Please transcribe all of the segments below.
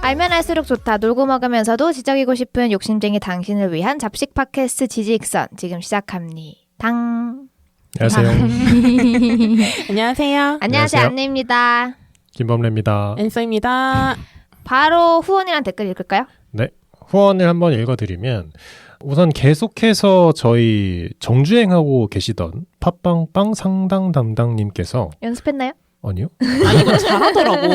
알면 알수록 좋다. 놀고 먹으면서도 지적이고 싶은 욕심쟁이 당신을 위한 잡식 팟캐스트 지지익선 지금 시작합니다. 안녕하세요. 안녕하세요. 안녕하세요. 안내입니다. 김범래입니다. 엔서입니다. 바로 후원이란 댓글 읽을까요? 네. 후원을 한번 읽어드리면 우선 계속해서 저희 정주행하고 계시던 팟빵빵 상당 담당님께서 연습했나요? 아니요. 이거 잘하더라고.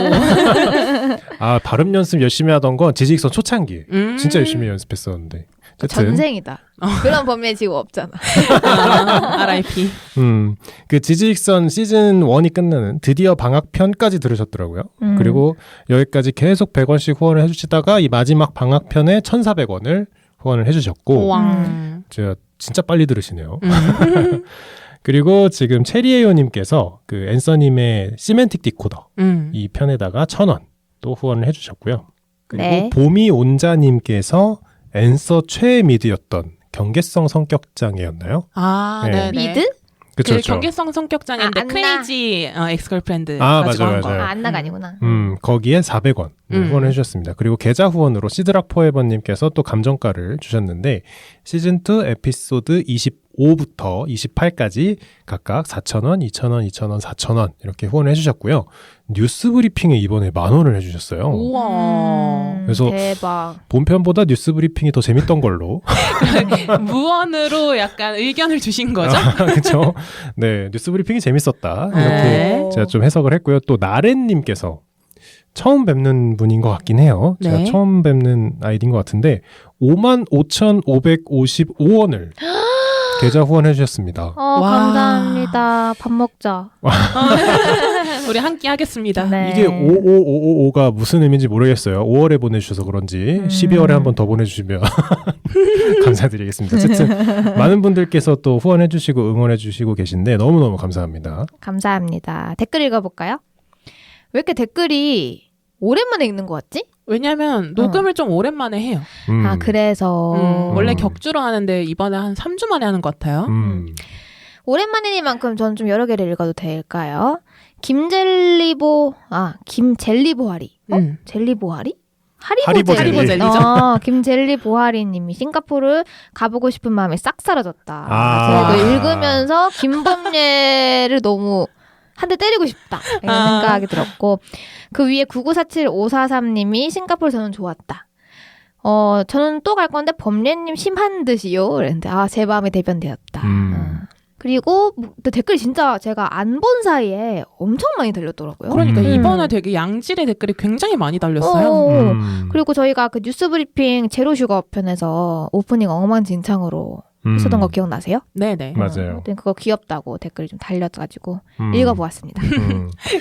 발음 연습 열심히 하던 건 지지익선 초창기. 진짜 열심히 연습했었는데. 전생이다. 그런 범위에 지금 없잖아. RIP. 그 지지익선 시즌 1이 끝나는 드디어 방학편까지 들으셨더라고요. 그리고 여기까지 계속 100원씩 후원을 해주시다가 이 마지막 방학편에 1,400원을 후원을 해주셨고 제가 진짜 빨리 들으시네요. 그리고 지금 체리에요님께서 그 앤서님의 시멘틱 디코더 이 편에다가 1,000원 또 후원을 해주셨고요. 그리고 네. 봄이 온자님께서 앤서 최애 미드였던 경계성 성격장애였나요? 네. 미드? 그쵸. 경계성 성격장애인데 안나. 크레이지 엑스걸프렌드 맞아요. 안나가 아니구나. 거기에 400원 후원을 해주셨습니다. 그리고 계좌 후원으로 시드락 포에버님께서 또 감정가를 주셨는데 시즌2 에피소드 25부터 28까지 각각 4,000원, 2,000원, 2,000원, 4,000원 이렇게 후원을 해주셨고요. 뉴스 브리핑에 이번에 10,000원을 해주셨어요. 우와. 그래서 대박. 본편보다 뉴스 브리핑이 더 재밌던 걸로. 무언으로 약간 의견을 주신 거죠? 그렇죠. 네, 뉴스 브리핑이 재밌었다. 이렇게 네. 제가 좀 해석을 했고요. 또 나렌님께서 처음 뵙는 분인 것 같긴 해요. 제가 네. 처음 뵙는 아이디인 것 같은데 55,555원을 계좌 후원해 주셨습니다. 와. 감사합니다. 밥 먹자. 우리 함께 하겠습니다. 네. 이게 55555가 무슨 의미인지 모르겠어요. 5월에 보내주셔서 그런지 12월에 한 번 더 보내주시면 감사드리겠습니다. 어쨌든 많은 분들께서 또 후원해주시고 응원해주시고 계신데 너무너무 감사합니다. 감사합니다. 댓글 읽어볼까요? 왜 이렇게 댓글이 오랜만에 읽는 것 같지? 왜냐면 녹음을 좀 오랜만에 해요. 그래서 원래 격주로 하는데 이번에 한 3주 만에 하는 것 같아요. 오랜만이니만큼 저는 좀 여러 개를 읽어도 될까요? 김젤리보하리. 젤리보하리? 하리보 젤리. 젤리죠. 김젤리보하리 님이 싱가포르 가보고 싶은 마음이 싹 사라졌다. 아. 제가 읽으면서 김범례를 너무 한 대 때리고 싶다 이런 생각이 들었고 그 위에 9947-543 님이 싱가포르 저는 좋았다. 저는 또 갈 건데 범례님 심한 듯이요. 그랬는데 제 마음이 대변되었다. 그리고 댓글 진짜 제가 안 본 사이에 엄청 많이 달렸더라고요. 그러니까 이번에 되게 양질의 댓글이 굉장히 많이 달렸어요. 그리고 저희가 그 뉴스브리핑 제로슈거 편에서 오프닝 엉망진창으로 했었던 거 기억나세요? 네네. 맞아요. 그거 귀엽다고 댓글이 좀 달려가지고 읽어보았습니다.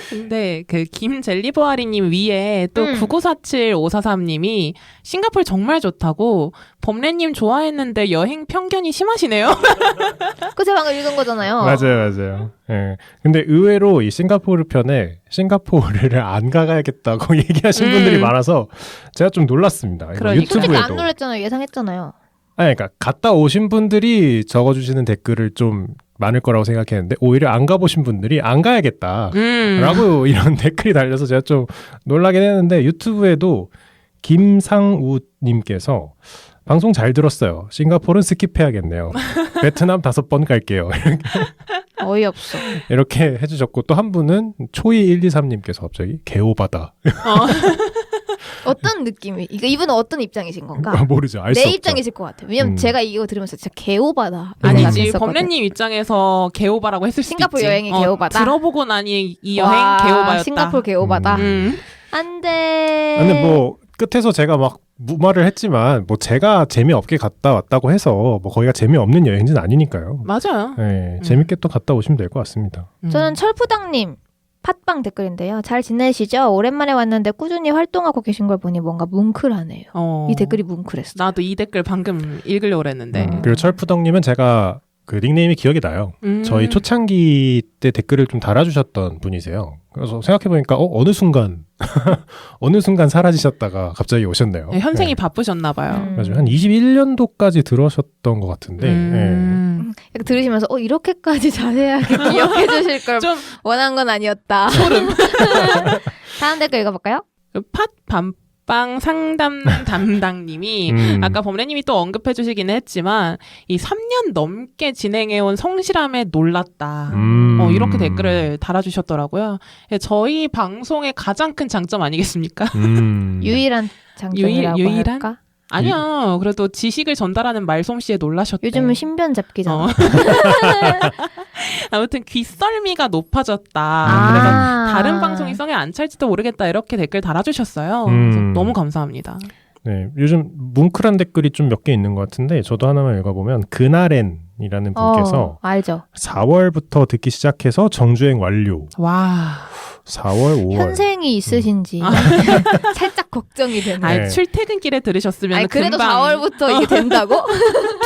근데 그 김젤리보아리님 위에 또 9947-543님이 싱가포르 정말 좋다고 범래님 좋아했는데 여행 편견이 심하시네요. 그 제가 방금 읽은 거잖아요. 맞아요. 예. 근데 의외로 이 싱가포르 편에 싱가포르를 안 가야겠다고 얘기하신 분들이 많아서 제가 좀 놀랐습니다. 그러니까. 솔직히 유튜브에도. 안 놀랬잖아요. 예상했잖아요. 그러니까 갔다 오신 분들이 적어주시는 댓글을 좀 많을 거라고 생각했는데 오히려 안 가보신 분들이 안 가야겠다 라고 이런 댓글이 달려서 제가 좀 놀라긴 했는데 유튜브에도 김상우님께서 방송 잘 들었어요. 싱가포르는 스킵해야겠네요. 베트남 5번 갈게요. 어이없어. 이렇게 해주셨고 또 한 분은 초이123님께서 갑자기 개오바다. 어떤 느낌이? 이분은 어떤 입장이신 건가? 모르죠. 알 수 내 없죠. 입장이실 것 같아요. 왜냐면 제가 이거 들으면서 진짜 개오바다. 아니지. 범래님 입장에서 개오바라고 했을 수도 싱가포르 있지. 여행이 개오바다? 들어보고 나니 이 여행 개오바였다. 싱가포르 개오바다. 안 돼. 근데 뭐 끝에서 제가 막 무말을 했지만 뭐 제가 재미없게 갔다 왔다고 해서 뭐 거기가 재미없는 여행지는 아니니까요. 맞아요. 네, 재밌게 또 갔다 오시면 될 것 같습니다. 저는 철푸당님 팟빵 댓글인데요. 잘 지내시죠? 오랜만에 왔는데 꾸준히 활동하고 계신 걸 보니 뭔가 뭉클하네요. 이 댓글이 뭉클했어. 나도 이 댓글 방금 읽으려고 그랬는데. 그리고 철푸덕님은 제가 그 닉네임이 기억이 나요. 저희 초창기 때 댓글을 좀 달아주셨던 분이세요. 그래서 생각해보니까 어느 순간 어느 순간 사라지셨다가 갑자기 오셨네요. 네, 현생이 네. 바쁘셨나 봐요. 맞아요. 한 21년도까지 들어오셨던 것 같은데 약간 들으시면서 이렇게까지 자세하게 기억해 주실 걸 원한 건 아니었다. 소름. 다음 댓글 읽어볼까요? 안방 상담 담당님이 아까 범래님이 또 언급해 주시기는 했지만 이 3년 넘게 진행해온 성실함에 놀랐다. 이렇게 댓글을 달아주셨더라고요. 저희 방송의 가장 큰 장점 아니겠습니까? 유일한 장점이라고 유일한? 할까? 아니요. 그래도 지식을 전달하는 말솜씨에 놀라셨대. 요즘은 신변 잡기잖아. 아무튼 귀썰미가 높아졌다. 아. 그래서 다른 방송이 성에 안 찰지도 모르겠다. 이렇게 댓글 달아주셨어요. 그래서 너무 감사합니다. 네, 요즘 뭉클한 댓글이 좀 몇 개 있는 것 같은데 저도 하나만 읽어보면 그나렌이라는 분께서 알죠. 4월부터 듣기 시작해서 정주행 완료. 와. 4월, 5월. 현생이 있으신지 살짝 걱정이 되네. 아니, 네. 출퇴근길에 들으셨으면 아니, 그래도 금방 4월부터 이게 된다고?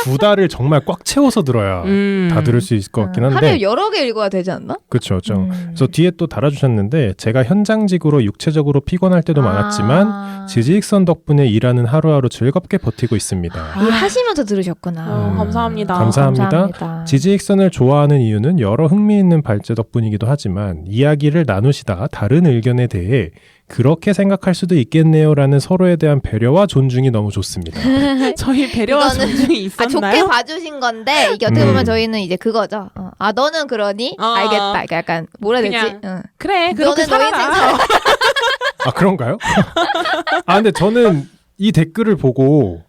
2달을 정말 꽉 채워서 들어야 다 들을 수 있을 것 같긴 한데. 하루에 여러 개 읽어야 되지 않나? 그렇죠. 그래서 뒤에 또 달아주셨는데 제가 현장직으로 육체적으로 피곤할 때도 많았지만 지지익선 덕분에 일하는 하루하루 즐겁게 버티고 있습니다. 일하시면서 들으셨구나. 감사합니다. 감사합니다. 지지익선을 좋아하는 이유는 여러 흥미있는 발제 덕분이기도 하지만 이야기를 나누시다 다른 의견에 대해 그렇게 생각할 수도 있겠네요라는 서로에 대한 배려와 존중이 너무 좋습니다. 저희 배려와 이거는- 존중이 있었나요? 좋게 봐주신 건데 이게 어떻게 보면 저희는 이제 그거죠. 아 너는 그러니? 알겠다. 그러니까 약간 뭐라 해야 되지? 그냥 그래 그렇게 너는 너의 인생 살아라. 살아. 아 그런가요? 아 근데 저는 이 댓글을 보고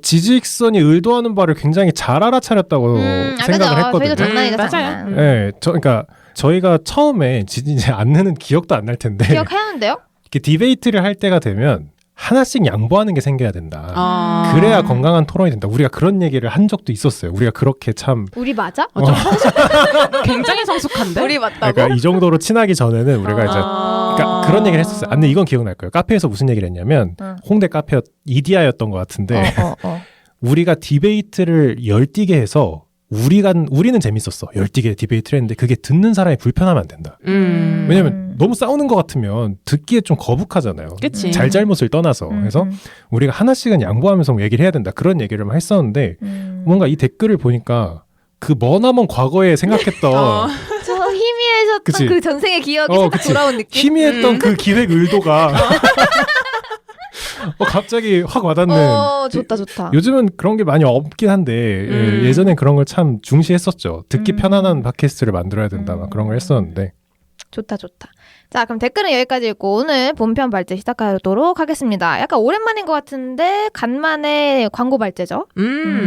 지지익선이 의도하는 바를 굉장히 잘 알아차렸다고 생각을 그죠. 했거든요. 저희도 장난이죠, 맞아요. 장난. 네, 그러니까 저희가 처음에 이제 안내는 기억도 안 날 텐데 기억하는데요? 이렇게 디베이트를 할 때가 되면 하나씩 양보하는 게 생겨야 된다. 아. 그래야 건강한 토론이 된다. 우리가 그런 얘기를 한 적도 있었어요. 우리가 그렇게 참 우리 맞아? 굉장히 성숙한데? 우리 맞다고? 그러니까 이 정도로 친하기 전에는 우리가 이제 그러니까 그런 얘기를 했었어요. 아, 근데 이건 기억날 거예요. 카페에서 무슨 얘기를 했냐면 홍대 카페 이디야였던 것 같은데 우리가 디베이트를 열띠게 해서 우리는 재밌었어. 열띠게 디베이트를 했는데 그게 듣는 사람이 불편하면 안 된다. 왜냐면 너무 싸우는 것 같으면 듣기에 좀 거북하잖아요. 그치. 잘잘못을 떠나서. 그래서 우리가 하나씩은 양보하면서 뭐 얘기를 해야 된다. 그런 얘기를 막 했었는데 뭔가 이 댓글을 보니까 그 머나먼 과거에 생각했던 저 희미해졌던 그치. 그 전생의 기억이 살짝 그치. 돌아온 느낌? 희미했던 그 기획 의도가 갑자기 확 와닿는. 좋다. 요즘은 그런 게 많이 없긴 한데 예전엔 그런 걸 참 중시했었죠. 듣기 편안한 팟캐스트를 만들어야 된다. 막 그런 걸 했었는데. 좋다. 자, 그럼 댓글은 여기까지 읽고 오늘 본편 발제 시작하도록 하겠습니다. 약간 오랜만인 것 같은데 간만에 광고 발제죠.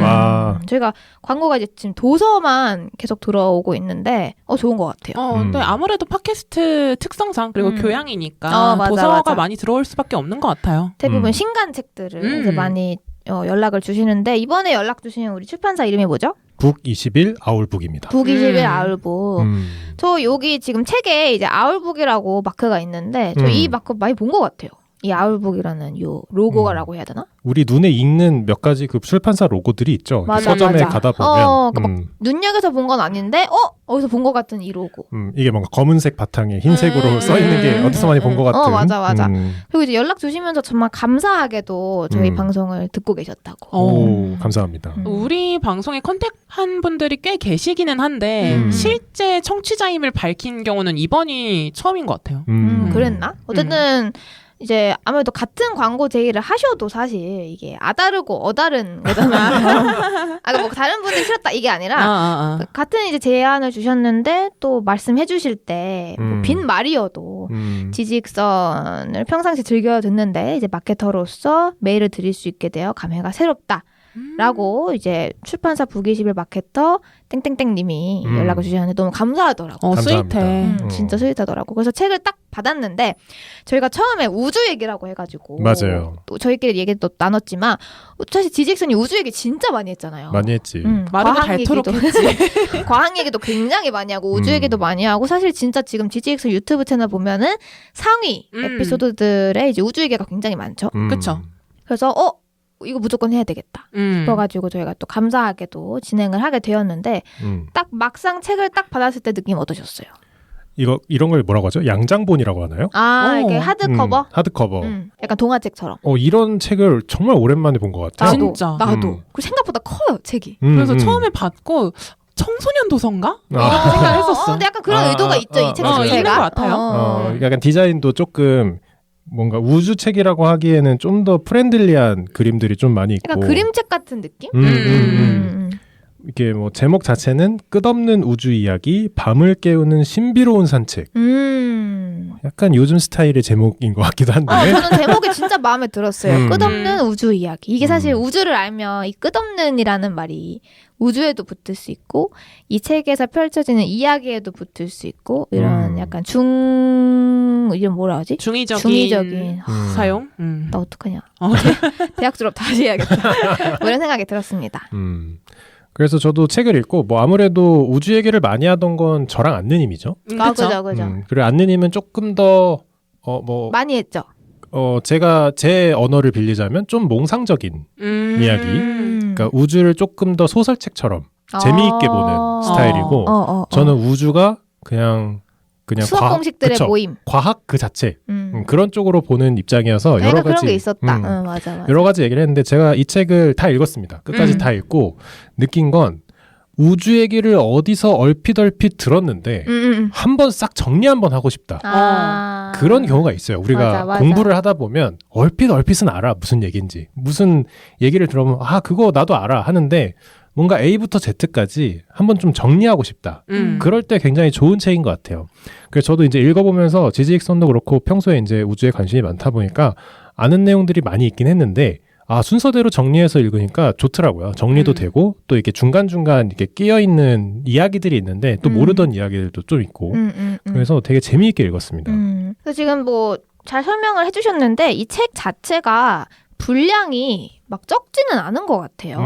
와. 저희가 광고가 이제 지금 도서만 계속 들어오고 있는데 좋은 것 같아요. 근데 아무래도 팟캐스트 특성상 그리고 교양이니까 맞아, 도서가 맞아. 많이 들어올 수밖에 없는 것 같아요. 대부분 신간 책들을 이제 많이 연락을 주시는데 이번에 연락 주신 우리 출판사 이름이 뭐죠? 북21 아울북입니다. 북21 아울북. 저 여기 지금 책에 이제 아울북이라고 마크가 있는데 저 이 마크 많이 본 것 같아요. 이 아울북이라는 요 로고라고 해야 되나? 우리 눈에 익는 몇 가지 그 출판사 로고들이 있죠. 맞아, 서점에 맞아. 가다 보면 그러니까 막 눈여겨서 본 건 아닌데 어디서 본 것 같은 이 로고. 이게 뭔가 검은색 바탕에 흰색으로 써 있는 게 어디서 많이 본 것 같은. 맞아. 그리고 이제 연락 주시면서 정말 감사하게도 저희 방송을 듣고 계셨다고. 오, 감사합니다. 우리 방송에 컨택한 분들이 꽤 계시기는 한데 실제 청취자임을 밝힌 경우는 이번이 처음인 것 같아요. 그랬나? 어쨌든 이제 아무래도 같은 광고 제의를 하셔도 사실 이게 아다르고 어다른 거잖아요. 뭐 다른 분들이 싫었다 이게 아니라 같은 이제 제안을 주셨는데 또 말씀해 주실 때 빈 말이어도 지지익선을 평상시 즐겨 듣는데 이제 마케터로서 메일을 드릴 수 있게 되어 감회가 새롭다. 라고 이제 출판사 북21 마케터 땡땡땡님이 연락을 주셨는데 너무 감사하더라고요. 스윗해. 진짜 스윗하더라고. 그래서 책을 딱 받았는데 저희가 처음에 우주 얘기라고 해가지고 맞아요. 또 저희끼리 얘기도 나눴지만 사실 지직선이 우주 얘기 진짜 많이 했잖아요. 많이 했지. 말을 닳도록 했지. 과학 얘기도 굉장히 많이 하고 우주 얘기도 많이 하고 사실 진짜 지금 지직선 유튜브 채널 보면은 상위 에피소드들의 이제 우주 얘기가 굉장히 많죠. 그렇죠. 그래서 이거 무조건 해야 되겠다 싶어가지고 저희가 또 감사하게도 진행을 하게 되었는데 딱 막상 책을 딱 받았을 때 느낌 어떠셨어요? 이런 걸 뭐라고 하죠? 양장본이라고 하나요? 이게 하드커버? 하드커버. 약간 동화책처럼. 이런 책을 정말 오랜만에 본 것 같아요. 진짜. 나도. 그리고 생각보다 커요, 책이. 그래서 처음에 받고 청소년 도서인가? 이렇게 생각했었어. 근데 약간 그런 의도가 있죠, 이 책 자체가. 있는 것 같아요. 약간 디자인도 조금 뭔가 우주책이라고 하기에는 좀 더 프렌들리한 그림들이 좀 많이 있고. 약간 그림책 같은 느낌? 이게 뭐 제목 자체는 끝없는 우주 이야기, 밤을 깨우는 신비로운 산책. 약간 요즘 스타일의 제목인 것 같기도 한데. 저는 제목이 진짜 마음에 들었어요. 음. 끝없는 우주 이야기. 이게 사실 우주를 알면 이 끝없는이라는 말이 우주에도 붙을 수 있고 이 책에서 펼쳐지는 이야기에도 붙을 수 있고 이런 약간 이런 뭐라 하지? 중의적인 사용? 나 어떡하냐. 대학 졸업 다시 해야겠다. 뭐 이런 생각이 들었습니다. 그래서 저도 책을 읽고 뭐 아무래도 우주 얘기를 많이 하던 건 저랑 안느님이죠. 그죠. 그리고 안느님은 조금 더 많이 했죠. 제가 제 언어를 빌리자면 좀 몽상적인 이야기. 그러니까 우주를 조금 더 소설책처럼 재미있게 보는 스타일이고 저는 우주가 그냥 수학 공식들의 그쵸. 모임. 과학 그 자체. 그런 쪽으로 보는 입장이어서 여러 가지 그런 게 있었다. 맞아. 여러 가지 얘기를 했는데 제가 이 책을 다 읽었습니다. 끝까지 다 읽고 느낀 건 우주 얘기를 어디서 얼핏 들었는데 한번 싹 정리 한번 하고 싶다. 그런 경우가 있어요. 우리가 맞아. 공부를 하다 보면 얼핏은 알아. 무슨 얘기인지. 무슨 얘기를 들어보면 그거 나도 알아 하는데 뭔가 A부터 Z까지 한번 좀 정리하고 싶다. 그럴 때 굉장히 좋은 책인 것 같아요. 그래서 저도 이제 읽어보면서 지지익선도 그렇고 평소에 이제 우주에 관심이 많다 보니까 아는 내용들이 많이 있긴 했는데 순서대로 정리해서 읽으니까 좋더라고요. 정리도 되고 또 이렇게 중간중간 이렇게 끼어있는 이야기들이 있는데 또 모르던 이야기들도 좀 있고 그래서 되게 재미있게 읽었습니다. 그래서 지금 뭐 잘 설명을 해주셨는데 이 책 자체가 분량이 막 적지는 않은 것 같아요.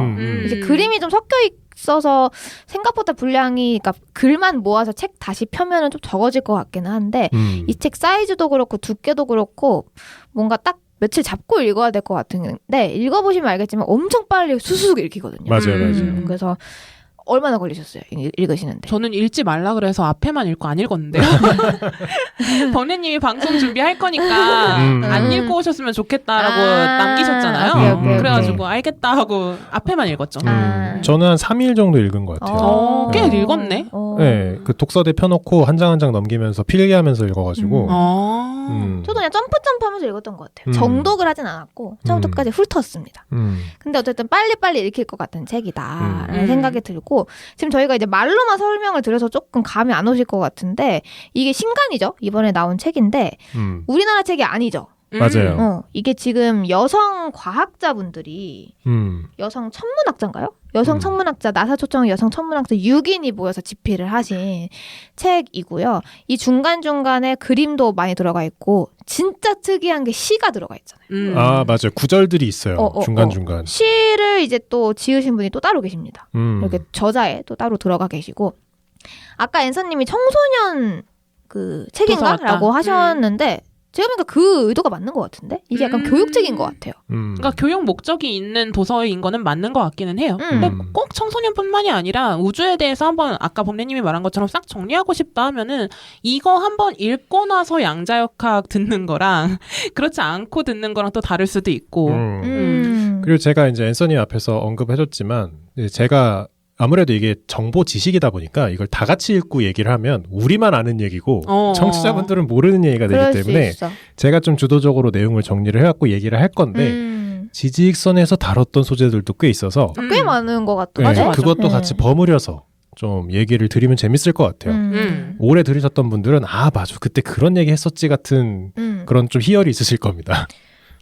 이제 그림이 좀 섞여 있어서 생각보다 분량이, 그러니까 글만 모아서 책 다시 펴면은 좀 적어질 것 같기는 한데 이 책 사이즈도 그렇고 두께도 그렇고 뭔가 딱 며칠 잡고 읽어야 될 것 같은데 읽어보시면 알겠지만 엄청 빨리 수수룩 읽히거든요. 맞아요. 그래서 얼마나 걸리셨어요? 읽으시는데? 저는 읽지 말라 그래서 앞에만 읽고 안 읽었는데요. 번뇌님이 방송 준비할 거니까 안 읽고 오셨으면 좋겠다라고 남기셨잖아요. 오케이. 그래가지고 알겠다 하고 앞에만 읽었죠. 저는 한 3일 정도 읽은 것 같아요. 꽤 읽었네. 네, 그 독서대 펴놓고 한 장 한 장 넘기면서 필기하면서 읽어가지고. 저도 그냥 점프하면서 읽었던 것 같아요. 정독을 하진 않았고 처음부터까지 훑었습니다. 근데 어쨌든 빨리빨리 읽힐 것 같은 책이다라는 생각이 들고 지금 저희가 이제 말로만 설명을 드려서 조금 감이 안 오실 것 같은데 이게 신간이죠. 이번에 나온 책인데 우리나라 책이 아니죠. 맞아요. 이게 지금 여성 과학자분들이 여성 천문학자인가요? 여성 천문학자, 나사 초청 여성 천문학자 6인이 모여서 집필을 하신 책이고요. 이 중간중간에 그림도 많이 들어가 있고 진짜 특이한 게 시가 들어가 있잖아요. 맞아요. 구절들이 있어요. 중간중간. 시를 이제 또 지으신 분이 또 따로 계십니다. 이렇게 저자에 또 따로 들어가 계시고 아까 앤서님이 청소년 그 책인가라고 하셨는데 제가 보니까 그 의도가 맞는 것 같은데? 이게 약간 교육책인 것 같아요. 그러니까 교육 목적이 있는 도서인 거는 맞는 것 같기는 해요. 근데 꼭 청소년뿐만이 아니라 우주에 대해서 한번 아까 범례님이 말한 것처럼 싹 정리하고 싶다 하면은 이거 한번 읽고 나서 양자역학 듣는 거랑 그렇지 않고 듣는 거랑 또 다를 수도 있고. 그리고 제가 이제 앤서니 앞에서 언급해줬지만 제가 아무래도 이게 정보 지식이다 보니까 이걸 다 같이 읽고 얘기를 하면 우리만 아는 얘기고 청취자분들은 모르는 얘기가 되기 때문에 제가 좀 주도적으로 내용을 정리를 해갖고 얘기를 할 건데 지지익선에서 다뤘던 소재들도 꽤 있어서 꽤 많은 것 같아요. 그것도 같이 버무려서 좀 얘기를 드리면 재밌을 것 같아요. 오래 들으셨던 분들은 맞아 그때 그런 얘기 했었지 같은 그런 좀 희열이 있으실 겁니다.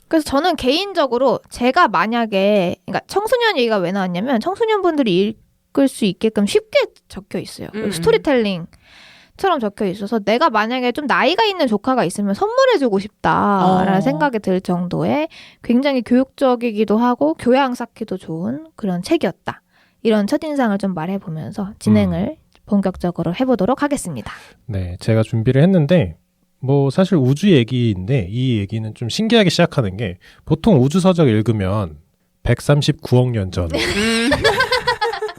그래서 저는 개인적으로 제가 만약에 그러니까 청소년 얘기가 왜 나왔냐면 청소년분들이 읽을 수 있게끔 쉽게 적혀 있어요. 스토리텔링처럼 적혀 있어서 내가 만약에 좀 나이가 있는 조카가 있으면 선물해주고 싶다라는 생각이 들 정도의 굉장히 교육적이기도 하고 교양 쌓기도 좋은 그런 책이었다. 이런 첫인상을 좀 말해보면서 진행을 본격적으로 해보도록 하겠습니다. 네, 제가 준비를 했는데 뭐 사실 우주 얘기인데 이 얘기는 좀 신기하게 시작하는 게 보통 우주서적 읽으면 139억 년 전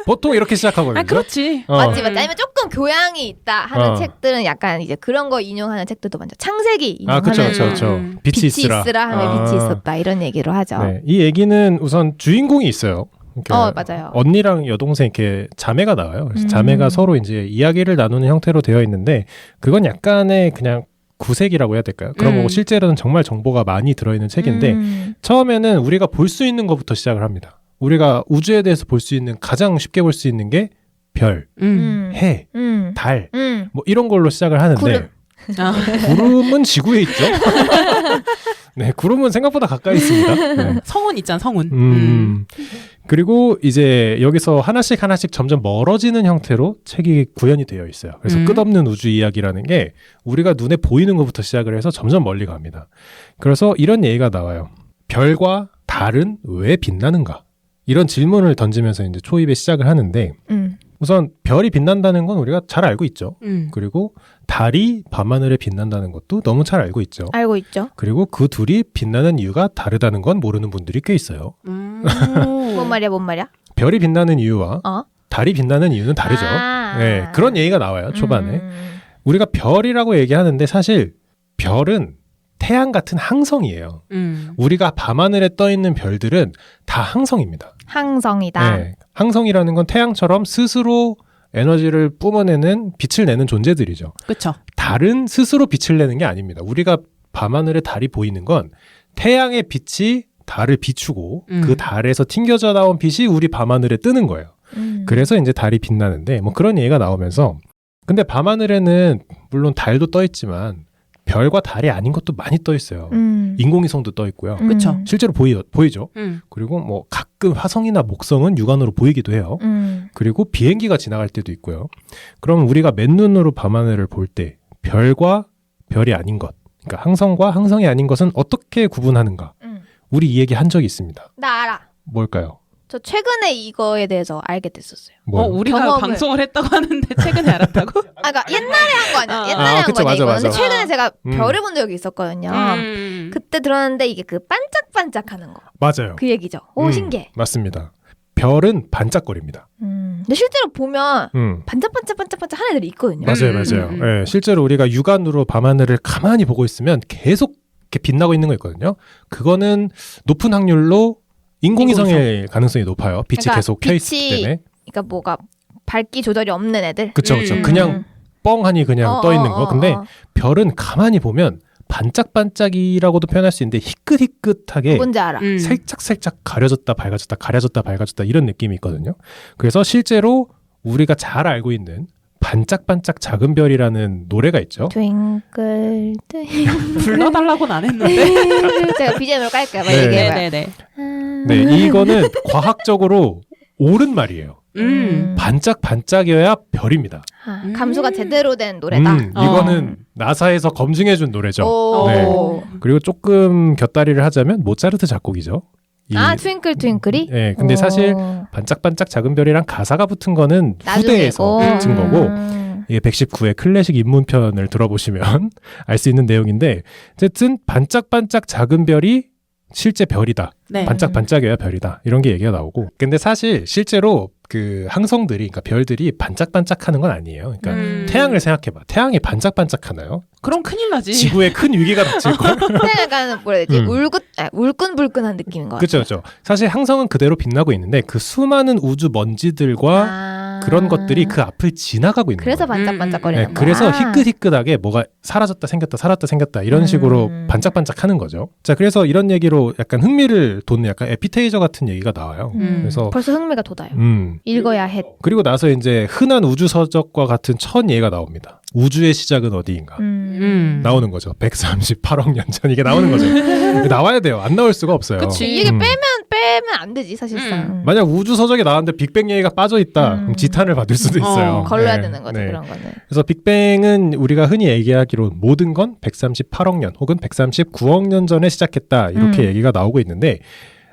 보통 이렇게 시작하거든요. 그렇지. 맞지. 아니면 조금 교양이 있다 하는 책들은 약간 이제 그런 거 인용하는 책들도 많죠. 창세기 인용하는 그렇죠. 빛이 있으라 하면 빛이 있었다 이런 얘기로 하죠. 네, 이 얘기는 우선 주인공이 있어요. 맞아요. 언니랑 여동생 이렇게 자매가 나와요. 그래서 자매가 서로 이제 이야기를 나누는 형태로 되어 있는데 그건 약간의 그냥 구색이라고 해야 될까요? 그런 거고 실제로는 정말 정보가 많이 들어있는 책인데 처음에는 우리가 볼 수 있는 것부터 시작을 합니다. 우리가 우주에 대해서 볼 수 있는 가장 쉽게 볼 수 있는 게 별, 해, 달, 뭐 이런 걸로 시작을 하는데 구름. 구름은 지구에 있죠. 네, 구름은 생각보다 가까이 있습니다. 네. 성운 있잖아, 성운. 그리고 이제 여기서 하나씩 점점 멀어지는 형태로 책이 구현이 되어 있어요. 그래서 끝없는 우주 이야기라는 게 우리가 눈에 보이는 것부터 시작을 해서 점점 멀리 갑니다. 그래서 이런 얘기가 나와요. 별과 달은 왜 빛나는가? 이런 질문을 던지면서 이제 초입에 시작을 하는데 우선 별이 빛난다는 건 우리가 잘 알고 있죠. 그리고 달이 밤하늘에 빛난다는 것도 너무 잘 알고 있죠. 알고 있죠. 그리고 그 둘이 빛나는 이유가 다르다는 건 모르는 분들이 꽤 있어요. 뭔 말이야? 별이 빛나는 이유와 달이 빛나는 이유는 다르죠. 네, 그런 얘기가 나와요, 초반에. 우리가 별이라고 얘기하는데 사실 별은 태양 같은 항성이에요. 우리가 밤하늘에 떠 있는 별들은 다 항성입니다. 항성이다. 네, 항성이라는 건 태양처럼 스스로 에너지를 뿜어내는 빛을 내는 존재들이죠. 그렇죠. 달은 스스로 빛을 내는 게 아닙니다. 우리가 밤하늘에 달이 보이는 건 태양의 빛이 달을 비추고 그 달에서 튕겨져 나온 빛이 우리 밤하늘에 뜨는 거예요. 그래서 이제 달이 빛나는데 뭐 그런 얘기가 나오면서 근데 밤하늘에는 물론 달도 떠 있지만 별과 달이 아닌 것도 많이 떠 있어요. 인공위성도 떠 있고요. 그렇죠. 실제로 보이죠. 그리고 뭐 가끔 화성이나 목성은 육안으로 보이기도 해요. 그리고 비행기가 지나갈 때도 있고요. 그럼 우리가 맨눈으로 밤하늘을 볼 때 별과 별이 아닌 것, 그러니까 항성과 항성이 아닌 것은 어떻게 구분하는가? 우리 이 얘기 한 적이 있습니다. 나 알아. 뭘까요? 저 최근에 이거에 대해서 알게 됐었어요. 우리가 경험을. 방송을 했다고 하는데 최근에 알았다고? 그러니까 옛날에 한 거 아니야? 옛날에 한 그쵸, 거냐 이거. 맞아. 근데 최근에 제가 별을 본 적이 있었거든요. 그때 들었는데 이게 그 반짝반짝하는 거. 맞아요. 그 얘기죠. 오 신기해. 맞습니다. 별은 반짝거립니다. 근데 실제로 보면 반짝반짝반짝반짝 하는 애들이 있거든요. 맞아요. 네, 실제로 우리가 육안으로 밤하늘을 가만히 보고 있으면 계속 이렇게 빛나고 있는 거 있거든요. 그거는 높은 확률로 인공위성일 가능성이 높아요. 빛이 그러니까 계속 켜있기 때문에. 그러니까 뭐가 밝기 조절이 없는 애들. 그쵸. 그냥 뻥하니 그냥 떠 있는 거. 근데 별은 가만히 보면 반짝반짝이라고도 표현할 수 있는데 희끗희끗하게 뭔지 알아. 살짝 가려졌다 밝아졌다 이런 느낌이 있거든요. 그래서 실제로 우리가 잘 알고 있는 반짝반짝 작은 별이라는 노래가 있죠. 트윙클 불러달라고는 안 했는데. 제가 BGM으로 깔게요. 막 네. 얘기해봐요. 네, 이거는 과학적으로 옳은 말이에요. 반짝반짝여야 별입니다. 감수가 제대로 된 노래다. 이거는 나사에서 검증해준 노래죠. 네. 그리고 조금 곁다리를 하자면 모차르트 작곡이죠. 트윙클 트윙클이? 네, 근데 사실 반짝반짝 작은 별이랑 가사가 붙은 거는 후대에서 붙은 거고 이게 119회 클래식 입문편을 들어보시면 알 수 있는 내용인데 어쨌든 반짝반짝 작은 별이 실제 별이다. 네. 반짝반짝여야 별이다. 이런 게 얘기가 나오고. 근데 사실 실제로 그 항성들이, 그러니까 별들이 반짝반짝하는 건 아니에요. 그러니까 태양을 생각해봐. 태양이 반짝반짝하나요? 그럼 큰일 나지. 지구에 큰 위기가 닥칠 걸. 약간 뭐라 해야 되지? 울끈불끈한 느낌인 것 같아요. 그렇죠. 사실 항성은 그대로 빛나고 있는데 그 수많은 우주 먼지들과 그런 것들이 그 앞을 지나가고 있는 그래서 거예요. 반짝반짝거리는 네, 그래서 희끗희끗하게 뭐가 사라졌다 생겼다 살았다 생겼다 이런 식으로 반짝반짝하는 거죠. 자, 그래서 이런 얘기로 약간 흥미를 돋는 약간 에피테이저 같은 얘기가 나와요. 그래서 벌써 흥미가 돋아요. 읽어야 해. 그리고 나서 이제 흔한 우주 서적과 같은 첫 예가 나옵니다. 우주의 시작은 어디인가 나오는 거죠. 138억 년 전 이게 나오는 거죠. 나와야 돼요. 안 나올 수가 없어요. 그치. 이게 빼면 안 되지 사실상. 만약 우주 서적에 나왔는데 빅뱅 얘기가 빠져 있다. 그럼 지탄을 받을 수도 있어요. 걸러야 네. 되는 거죠. 네. 그런 거는. 그래서 빅뱅은 우리가 흔히 얘기하기로 모든 건 138억 년 혹은 139억 년 전에 시작했다. 이렇게 얘기가 나오고 있는데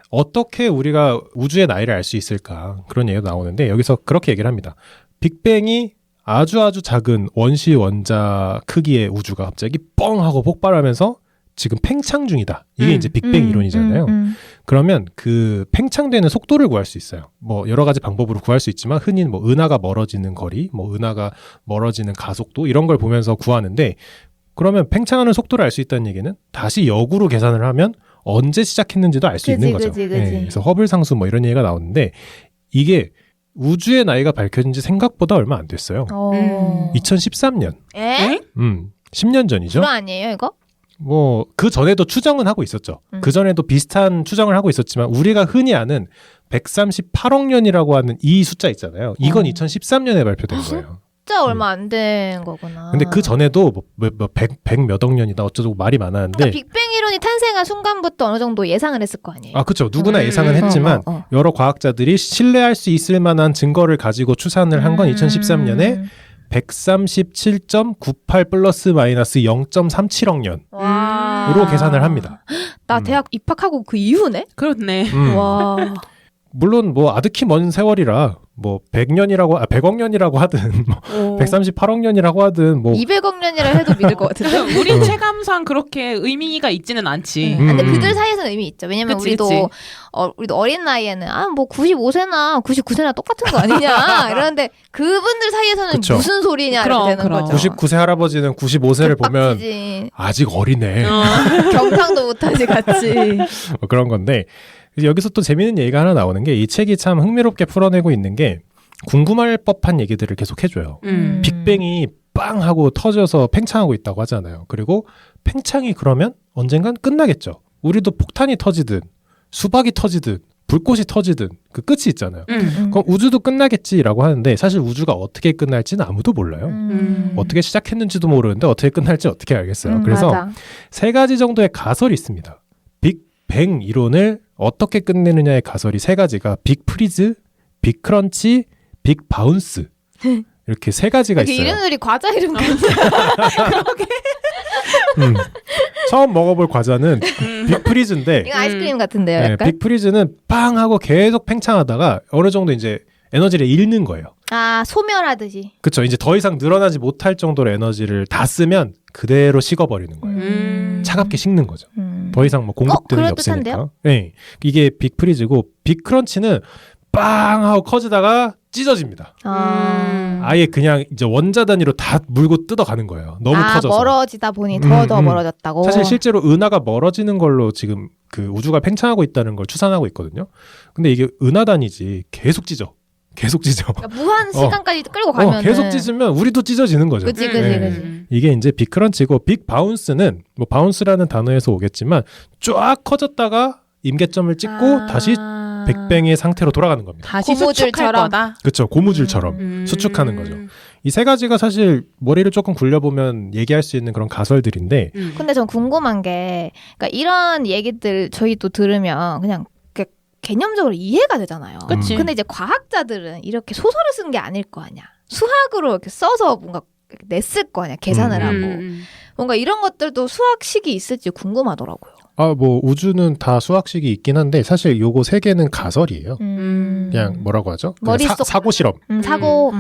어떻게 우리가 우주의 나이를 알 수 있을까? 그런 얘기가 나오는데 여기서 그렇게 얘기를 합니다. 빅뱅이 아주 작은 원시 원자 크기의 우주가 갑자기 뻥 하고 폭발하면서 지금 팽창 중이다. 이게 이제 빅뱅 이론이잖아요. 그러면 그 팽창되는 속도를 구할 수 있어요. 뭐 여러 가지 방법으로 구할 수 있지만 흔히 뭐 은하가 멀어지는 거리, 뭐 은하가 멀어지는 가속도 이런 걸 보면서 구하는데 그러면 팽창하는 속도를 알 수 있다는 얘기는 다시 역으로 계산을 하면 언제 시작했는지도 알 수 있는 거죠. 그치. 네, 그래서 허블 상수 뭐 이런 얘기가 나오는데 이게 우주의 나이가 밝혀진 지 생각보다 얼마 안 됐어요. 2013년. 에? 10년 전이죠. 불화 아니에요 이거? 뭐 그 전에도 추정은 하고 있었죠. 그 전에도 비슷한 추정을 하고 있었지만 우리가 흔히 아는 138억 년이라고 하는 이 숫자 있잖아요. 이건 2013년에 발표된 거예요. 진짜 얼마 안 된 거구나. 근데 그 전에도 뭐 100 몇 억 년이다 어쩌고 말이 많았는데 그러니까 빅뱅 이론이 탄생한 순간부터 어느 정도 예상을 했을 거 아니에요. 아 그렇죠. 누구나 예상은 했지만 여러 과학자들이 신뢰할 수 있을 만한 증거를 가지고 추산을 한 건 2013년에 137.98 플러스 마이너스 0.37억 년으로 와. 계산을 합니다. 나 대학 입학하고 그 이후네? 그렇네. 와. 물론 뭐 아득히 먼 세월이라 뭐 100억 년이라고 하든 뭐 138억 년이라고 하든 뭐 200억 년이라 해도 믿을 것 같은데. 우리 체감상 그렇게 의미가 있지는 않지. 근데 그들 사이에서는 의미 있죠. 왜냐면 그치, 우리도 그치. 우리도 어린 나이에는 뭐 95세나 99세나 똑같은 거 아니냐 이러는데 그분들 사이에서는 그쵸. 무슨 소리냐 그럼, 이렇게 되는 그럼. 거죠. 99세 할아버지는 95세를 보면 빡치지. 아직 어리네. 경상도 못하지 같이. 뭐 그런 건데 여기서 또 재미있는 얘기가 하나 나오는 게 이 책이 참 흥미롭게 풀어내고 있는 게 궁금할 법한 얘기들을 계속 해줘요. 빅뱅이 빵 하고 터져서 팽창하고 있다고 하잖아요. 그리고 팽창이 그러면 언젠간 끝나겠죠. 우리도 폭탄이 터지든 수박이 터지든 불꽃이 터지든 그 끝이 있잖아요. 그럼 우주도 끝나겠지라고 하는데 사실 우주가 어떻게 끝날지는 아무도 몰라요. 어떻게 시작했는지도 모르는데 어떻게 끝날지 어떻게 알겠어요. 그래서 맞아. 3가지 정도의 가설이 있습니다. 빅뱅 이론을 어떻게 끝내느냐의 가설이 3가지가 빅 프리즈, 빅 크런치, 빅 바운스 이렇게 3가지가 이렇게 있어요. 이름들이 과자 이름 같아. 처음 먹어볼 과자는 빅 프리즈인데 이거 아이스크림 같은데요, 네, 약간? 빅 프리즈는 빵 하고 계속 팽창하다가 어느 정도 이제 에너지를 잃는 거예요. 아, 소멸하듯이. 그렇죠. 이제 더 이상 늘어나지 못할 정도로 에너지를 다 쓰면 그대로 식어버리는 거예요. 차갑게 식는 거죠. 더 이상 뭐 공급되는 게 그럴듯한데요? 없으니까. 네, 이게 빅 프리즈고 빅 크런치는 빵 하고 커지다가 찢어집니다. 아예 그냥 이제 원자 단위로 다 물고 뜯어가는 거예요. 너무 커져서. 멀어지다 보니 더 멀어졌다고. 사실 실제로 은하가 멀어지는 걸로 지금 그 우주가 팽창하고 있다는 걸 추산하고 있거든요. 근데 이게 은하 단위지 계속 찢어. 그러니까 무한 시간까지 끌고 가면 계속 찢으면 우리도 찢어지는 거죠. 그치. 이게 이제 빅 크런치고 빅 바운스는 뭐 바운스라는 단어에서 오겠지만 쫙 커졌다가 임계점을 찍고 다시 빅뱅의 상태로 돌아가는 겁니다. 다시 수축할 고무줄처럼. 거다. 그렇죠. 고무줄처럼 수축하는 거죠. 이 3가지가 사실 머리를 조금 굴려보면 얘기할 수 있는 그런 가설들인데 근데 전 궁금한 게, 그러니까 이런 얘기들 저희도 들으면 그냥 개념적으로 이해가 되잖아요. 그치. 근데 이제 과학자들은 이렇게 소설을 쓴 게 아닐 거 아니야. 수학으로 이렇게 써서 뭔가 냈을 거 아니야. 계산을 하고. 뭔가 이런 것들도 수학식이 있을지 궁금하더라고요. 뭐 우주는 다 수학식이 있긴 한데 사실 요거 3개는 가설이에요. 그냥 뭐라고 하죠? 그냥 머릿속 사고 실험. 사고.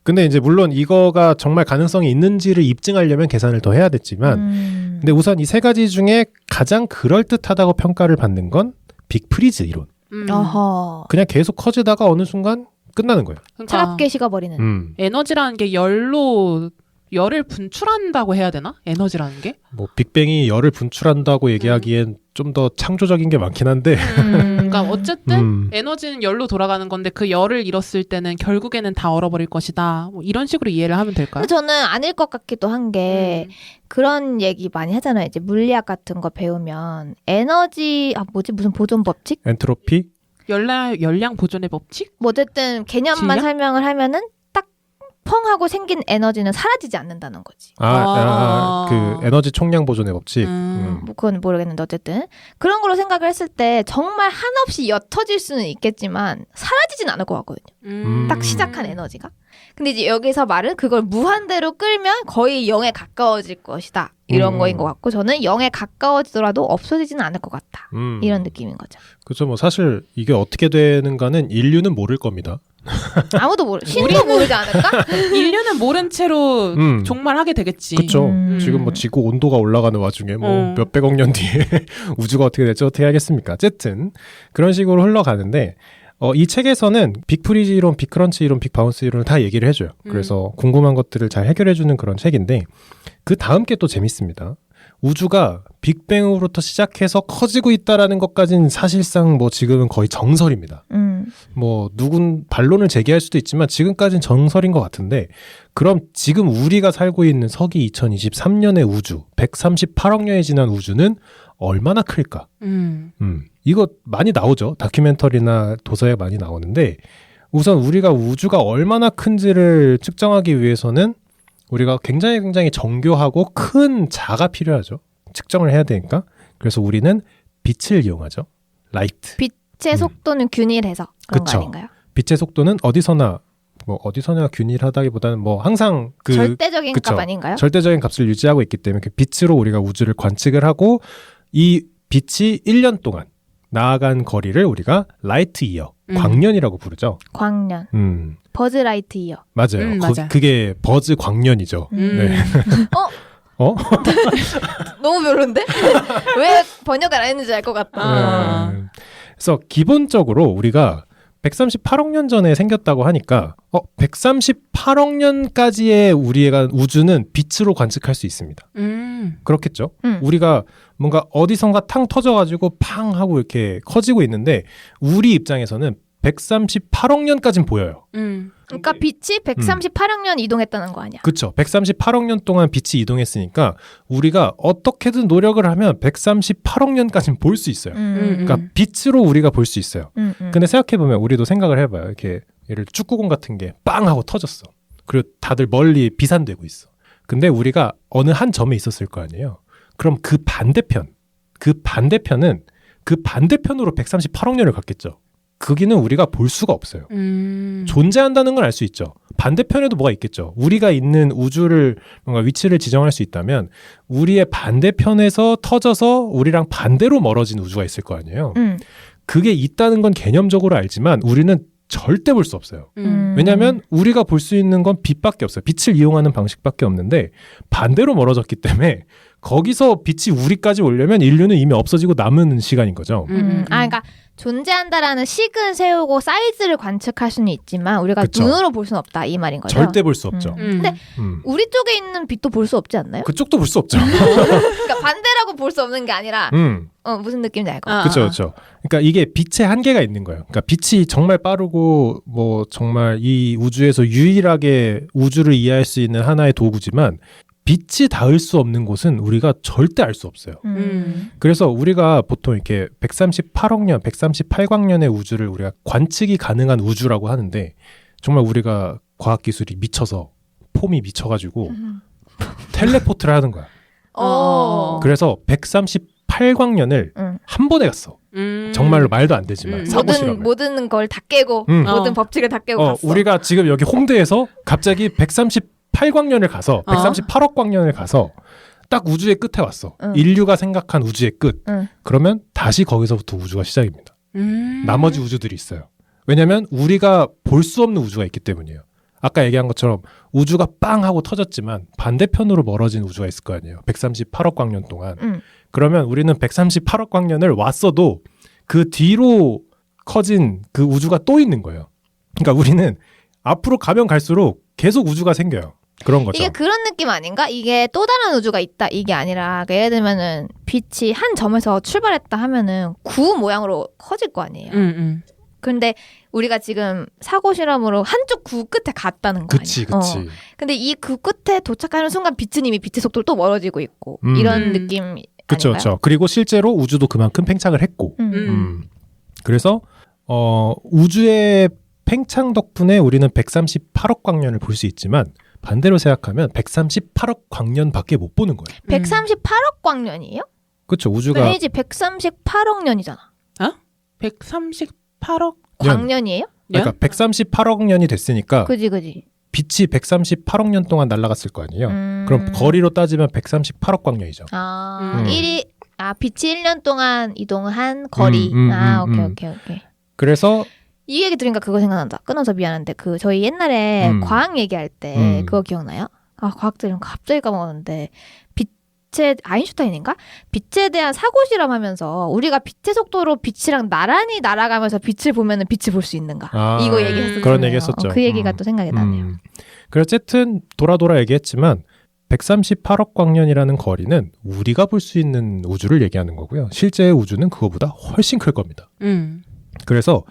근데 이제 물론 이거가 정말 가능성이 있는지를 입증하려면 계산을 더 해야 됐지만 근데 우선 이 3가지 중에 가장 그럴듯하다고 평가를 받는 건 빅 프리즈 이론. 어허. 그냥 계속 커지다가 어느 순간 끝나는 거예요. 그러니까 차갑게 식어버리는. 에너지라는 게 열을 분출한다고 해야 되나? 에너지라는 게? 뭐 빅뱅이 열을 분출한다고 얘기하기엔 좀 더 창조적인 게 많긴 한데 그러니까 어쨌든 에너지는 열로 돌아가는 건데 그 열을 잃었을 때는 결국에는 다 얼어버릴 것이다. 뭐 이런 식으로 이해를 하면 될까요? 근데 저는 아닐 것 같기도 한 게 그런 얘기 많이 하잖아요. 이제 물리학 같은 거 배우면 에너지 무슨 보존 법칙? 엔트로피? 열량 보존의 법칙? 뭐 어쨌든 개념만 질량? 설명을 하면은 딱 펑 하고 생긴 에너지는 사라지지 않는다는 거지. 그 에너지 총량 보존의 법칙. 뭐 그건 모르겠는데 어쨌든 그런 걸로 생각을 했을 때 정말 한없이 옅어질 수는 있겠지만 사라지진 않을 것 같거든요. 딱 시작한 에너지가. 근데 이제 여기서 말은 그걸 무한대로 끌면 거의 0에 가까워질 것이다. 이런 거인 것 같고 저는 0에 가까워지더라도 없어지지는 않을 것 같다. 이런 느낌인 거죠. 그렇죠. 뭐 사실 이게 어떻게 되는가는 인류는 모를 겁니다. 아무도 신도 모르지 않을까? 인류는 모른 채로 종말하게 되겠지. 그렇죠. 지금 뭐 지구 온도가 올라가는 와중에 뭐 몇백억 년 뒤에 우주가 어떻게 될지 어떻게 하겠습니까? 어쨌든 그런 식으로 흘러가는데 이 책에서는 빅 프리즈 이론, 빅 크런치 이론, 빅 바운스 이론을 다 얘기를 해줘요. 그래서 궁금한 것들을 잘 해결해주는 그런 책인데 그 다음 게 또 재밌습니다. 우주가 빅뱅으로부터 시작해서 커지고 있다라는 것까지는 사실상 뭐 지금은 거의 정설입니다. 뭐 누군 반론을 제기할 수도 있지만 지금까지는 정설인 것 같은데 그럼 지금 우리가 살고 있는 서기 2023년의 우주 138억 년이 지난 우주는 얼마나 클까? 이거 많이 나오죠. 다큐멘터리나 도서에 많이 나오는데 우선 우리가 우주가 얼마나 큰지를 측정하기 위해서는 우리가 굉장히 정교하고 큰 자가 필요하죠. 측정을 해야 되니까. 그래서 우리는 빛을 이용하죠. 라이트. 빛의 속도는 균일해서 그런 그쵸. 거 아닌가요? 빛의 속도는 어디서나 균일하다기보다는 뭐 항상 그 절대적인 그쵸. 값 아닌가요? 절대적인 값을 유지하고 있기 때문에 그 빛으로 우리가 우주를 관측을 하고 이 빛이 1년 동안 나아간 거리를 우리가 라이트 이어, 광년이라고 부르죠. 광년. 버즈 라이트 이어. 맞아요. 맞아. 그게 버즈 광년이죠. 네. 너무 별론데? 왜 번역을 안 했는지 알 것 같다. 네. 그래서 기본적으로 우리가 138억 년 전에 생겼다고 하니까 138억 년까지의 우리가 우주는 빛으로 관측할 수 있습니다. 그렇겠죠. 우리가 뭔가 어디선가 탕 터져가지고 팡 하고 이렇게 커지고 있는데 우리 입장에서는 138억 년까지는 보여요. 그러니까 빛이 138억 년 이동했다는 거 아니야? 그렇죠. 138억 년 동안 빛이 이동했으니까 우리가 어떻게든 노력을 하면 138억 년까지는 볼 수 있어요. 그러니까 빛으로 우리가 볼 수 있어요. 근데 생각해보면 우리도 생각을 해봐요. 이렇게 예를 들어 축구공 같은 게 빵 하고 터졌어. 그리고 다들 멀리 비산되고 있어. 근데 우리가 어느 한 점에 있었을 거 아니에요. 그럼 그 반대편은 그 반대편으로 138억 년을 갔겠죠. 거기는 우리가 볼 수가 없어요. 존재한다는 걸 알 수 있죠. 반대편에도 뭐가 있겠죠. 우리가 있는 우주를 뭔가 위치를 지정할 수 있다면 우리의 반대편에서 터져서 우리랑 반대로 멀어진 우주가 있을 거 아니에요. 그게 있다는 건 개념적으로 알지만 우리는 절대 볼 수 없어요. 왜냐하면 우리가 볼 수 있는 건 빛밖에 없어요. 빛을 이용하는 방식밖에 없는데 반대로 멀어졌기 때문에 거기서 빛이 우리까지 오려면 인류는 이미 없어지고 남은 시간인 거죠. 그러니까 존재한다라는 식은 세우고 사이즈를 관측할 수는 있지만 우리가 그쵸. 눈으로 볼 수는 없다 이 말인 거죠. 절대 볼 수 없죠. 근데 우리 쪽에 있는 빛도 볼 수 없지 않나요? 그쪽도 볼 수 없죠. 그러니까 반대라고 볼 수 없는 게 아니라 무슨 느낌인지 알 것 같아요. 그렇죠. 그러니까 이게 빛의 한계가 있는 거예요. 그러니까 빛이 정말 빠르고 뭐 정말 이 우주에서 유일하게 우주를 이해할 수 있는 하나의 도구지만 빛이 닿을 수 없는 곳은 우리가 절대 알 수 없어요. 그래서 우리가 보통 이렇게 138억 년, 138광년의 우주를 우리가 관측이 가능한 우주라고 하는데 정말 우리가 과학기술이 미쳐서 폼이 미쳐가지고 텔레포트를 하는 거야. 그래서 138광년을 한 번에 갔어. 정말로 말도 안 되지만 사고실험을. 모든 걸 다 깨고 모든 법칙을 다 깨고 갔어. 우리가 지금 여기 홍대에서 갑자기 138광년을 가서 138억 광년을 가서 딱 우주의 끝에 왔어. 인류가 생각한 우주의 끝. 그러면 다시 거기서부터 우주가 시작입니다. 나머지 우주들이 있어요. 왜냐하면 우리가 볼 수 없는 우주가 있기 때문이에요. 아까 얘기한 것처럼 우주가 빵 하고 터졌지만 반대편으로 멀어진 우주가 있을 거 아니에요. 138억 광년 동안. 그러면 우리는 138억 광년을 왔어도 그 뒤로 커진 그 우주가 또 있는 거예요. 그러니까 우리는 앞으로 가면 갈수록 계속 우주가 생겨요. 그런 거죠. 이게 그런 느낌 아닌가? 이게 또 다른 우주가 있다 이게 아니라 그러니까 예를 들면은 빛이 한 점에서 출발했다 하면은 구 모양으로 커질 거 아니에요. 그런데 우리가 지금 사고 실험으로 한쪽 구 끝에 갔다는 거 그치. 아니에요? 근데 이 구 끝에 도착하는 순간 빛은 이미 빛의 속도로 또 멀어지고 있고 이런 느낌 그렇죠. 아닌가요? 그리고 실제로 우주도 그만큼 팽창을 했고 그래서 우주의 팽창 덕분에 우리는 138억 광년을 볼 수 있지만 반대로 생각하면 138억 광년밖에 못 보는 거예요. 138억 광년이에요? 그렇죠. 우주가 아니지 138억 년이잖아. 138억 광년이에요? 그러니까 138억 년이 됐으니까 그지. 빛이 138억 년 동안 날아갔을 거 아니에요. 그럼 거리로 따지면 138억 광년이죠. 빛이 1년 동안 이동한 거리. 오케이. 그래서 이 얘기 들으니까 그거 생각난다. 끊어서 미안한데 저희 옛날에 과학 얘기할 때 그거 기억나요? 과학자 이름 갑자기 까먹었는데 아인슈타인인가? 빛에 대한 사고 실험하면서 우리가 빛의 속도로 빛이랑 나란히 날아가면서 빛을 보면은 빛을 볼 수 있는가? 이거 얘기했었잖아요. 그런 얘기했었죠. 그 얘기가 또 생각이 나네요. 그래서 어쨌든 돌아 얘기했지만 138억 광년이라는 거리는 우리가 볼 수 있는 우주를 얘기하는 거고요. 실제 우주는 그거보다 훨씬 클 겁니다. 그래서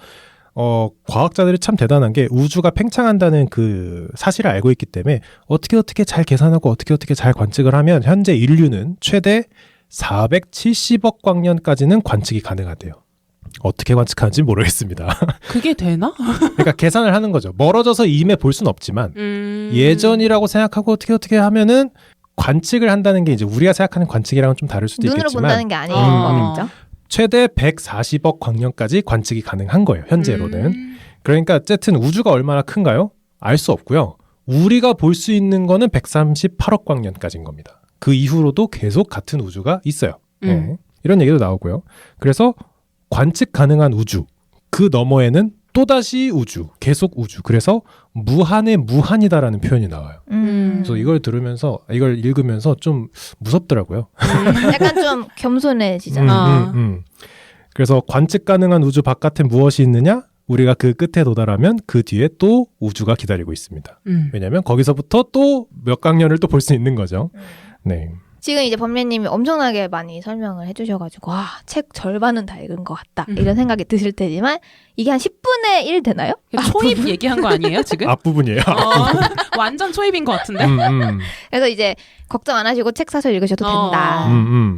과학자들이 참 대단한 게 우주가 팽창한다는 그 사실을 알고 있기 때문에 어떻게 잘 계산하고 어떻게 잘 관측을 하면 현재 인류는 최대 470억 광년까지는 관측이 가능하대요. 어떻게 관측하는지 모르겠습니다. 그게 되나? 그러니까 계산을 하는 거죠. 멀어져서 임해 볼 수는 없지만 예전이라고 생각하고 어떻게 하면은 관측을 한다는 게 이제 우리가 생각하는 관측이랑은 좀 다를 수도 눈으로 있겠지만 본다는 게 아닌 거겠죠. 최대 140억 광년까지 관측이 가능한 거예요. 현재로는. 그러니까 어쨌든 우주가 얼마나 큰가요? 알 수 없고요. 우리가 볼 수 있는 거는 138억 광년까지인 겁니다. 그 이후로도 계속 같은 우주가 있어요. 네. 이런 얘기도 나오고요. 그래서 관측 가능한 우주, 그 너머에는 또다시 우주, 계속 우주. 그래서 무한의 무한이다라는 표현이 나와요. 그래서 이걸 들으면서, 이걸 읽으면서 좀 무섭더라고요. 약간 좀 겸손해지잖아. 그래서 관측 가능한 우주 바깥에 무엇이 있느냐? 우리가 그 끝에 도달하면 그 뒤에 또 우주가 기다리고 있습니다. 왜냐하면 거기서부터 또 몇 광년을 또 볼 수 있는 거죠. 네. 지금 이제 범례님이 엄청나게 많이 설명을 해주셔가지고 와, 책 절반은 다 읽은 것 같다 이런 생각이 드실 테지만 이게 한 10분의 1 되나요? 초입 얘기한 거 아니에요 지금? 앞부분이에요. 완전 초입인 것 같은데. 그래서 이제 걱정 안 하시고 책 사서 읽으셔도 된다.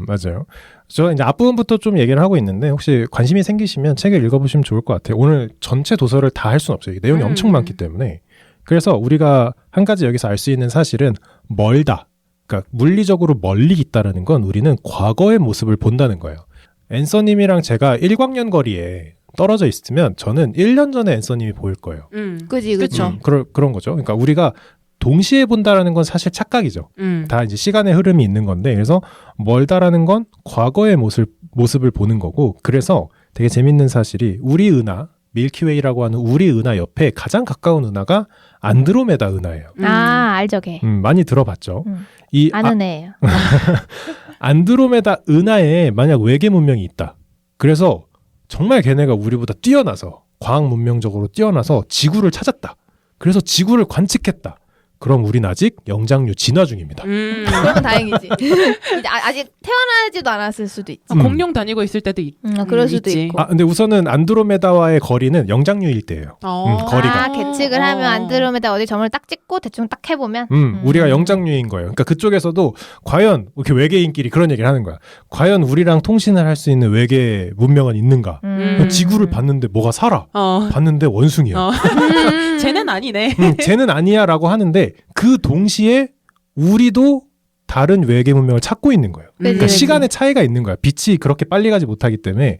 맞아요. 저 이제 앞부분부터 좀 얘기를 하고 있는데 혹시 관심이 생기시면 책을 읽어보시면 좋을 것 같아요. 오늘 전체 도서를 다 할 수는 없어요. 내용이 엄청 많기 때문에. 그래서 우리가 한 가지 여기서 알 수 있는 사실은 멀다. 그러니까 물리적으로 멀리 있다라는 건 우리는 과거의 모습을 본다는 거예요. 앤서님이랑 제가 1광년 거리에 떨어져 있으면 저는 1년 전에 앤서님이 보일 거예요. 그지. 그런 거죠. 그러니까 우리가 동시에 본다라는 건 사실 착각이죠. 다 이제 시간의 흐름이 있는 건데 그래서 멀다라는 건 과거의 모습을 보는 거고 그래서 되게 재밌는 사실이 우리 은하 밀키웨이라고 하는 우리 은하 옆에 가장 가까운 은하가 안드로메다 은하예요. 알죠, 걔. 많이 들어봤죠. 아는 애예요. 안드로메다 은하에 만약 외계 문명이 있다. 그래서 정말 걔네가 우리보다 뛰어나서 과학 문명적으로 뛰어나서 지구를 찾았다. 그래서 지구를 관측했다. 그럼 우린 아직 영장류 진화 중입니다. 그러면 다행이지. 아직 태어나지도 않았을 수도 있지. 공룡 다니고 있을 때도 그럴 수도 있지. 있고. 근데 우선은 안드로메다와의 거리는 영장류일 때예요. 거리가. 계측을 하면 안드로메다 어디 점을 딱 찍고 대충 딱 해보면. 우리가 영장류인 거예요. 그러니까 그쪽에서도 과연 이렇게 외계인끼리 그런 얘기를 하는 거야. 과연 우리랑 통신을 할 수 있는 외계 문명은 있는가? 지구를 봤는데 뭐가 살아? 봤는데 원숭이야. 쟤는 아니네. 쟤는 아니야라고 하는데 그 동시에 우리도 다른 외계 문명을 찾고 있는 거예요. 그러니까 시간의 차이가 있는 거야. 빛이 그렇게 빨리 가지 못하기 때문에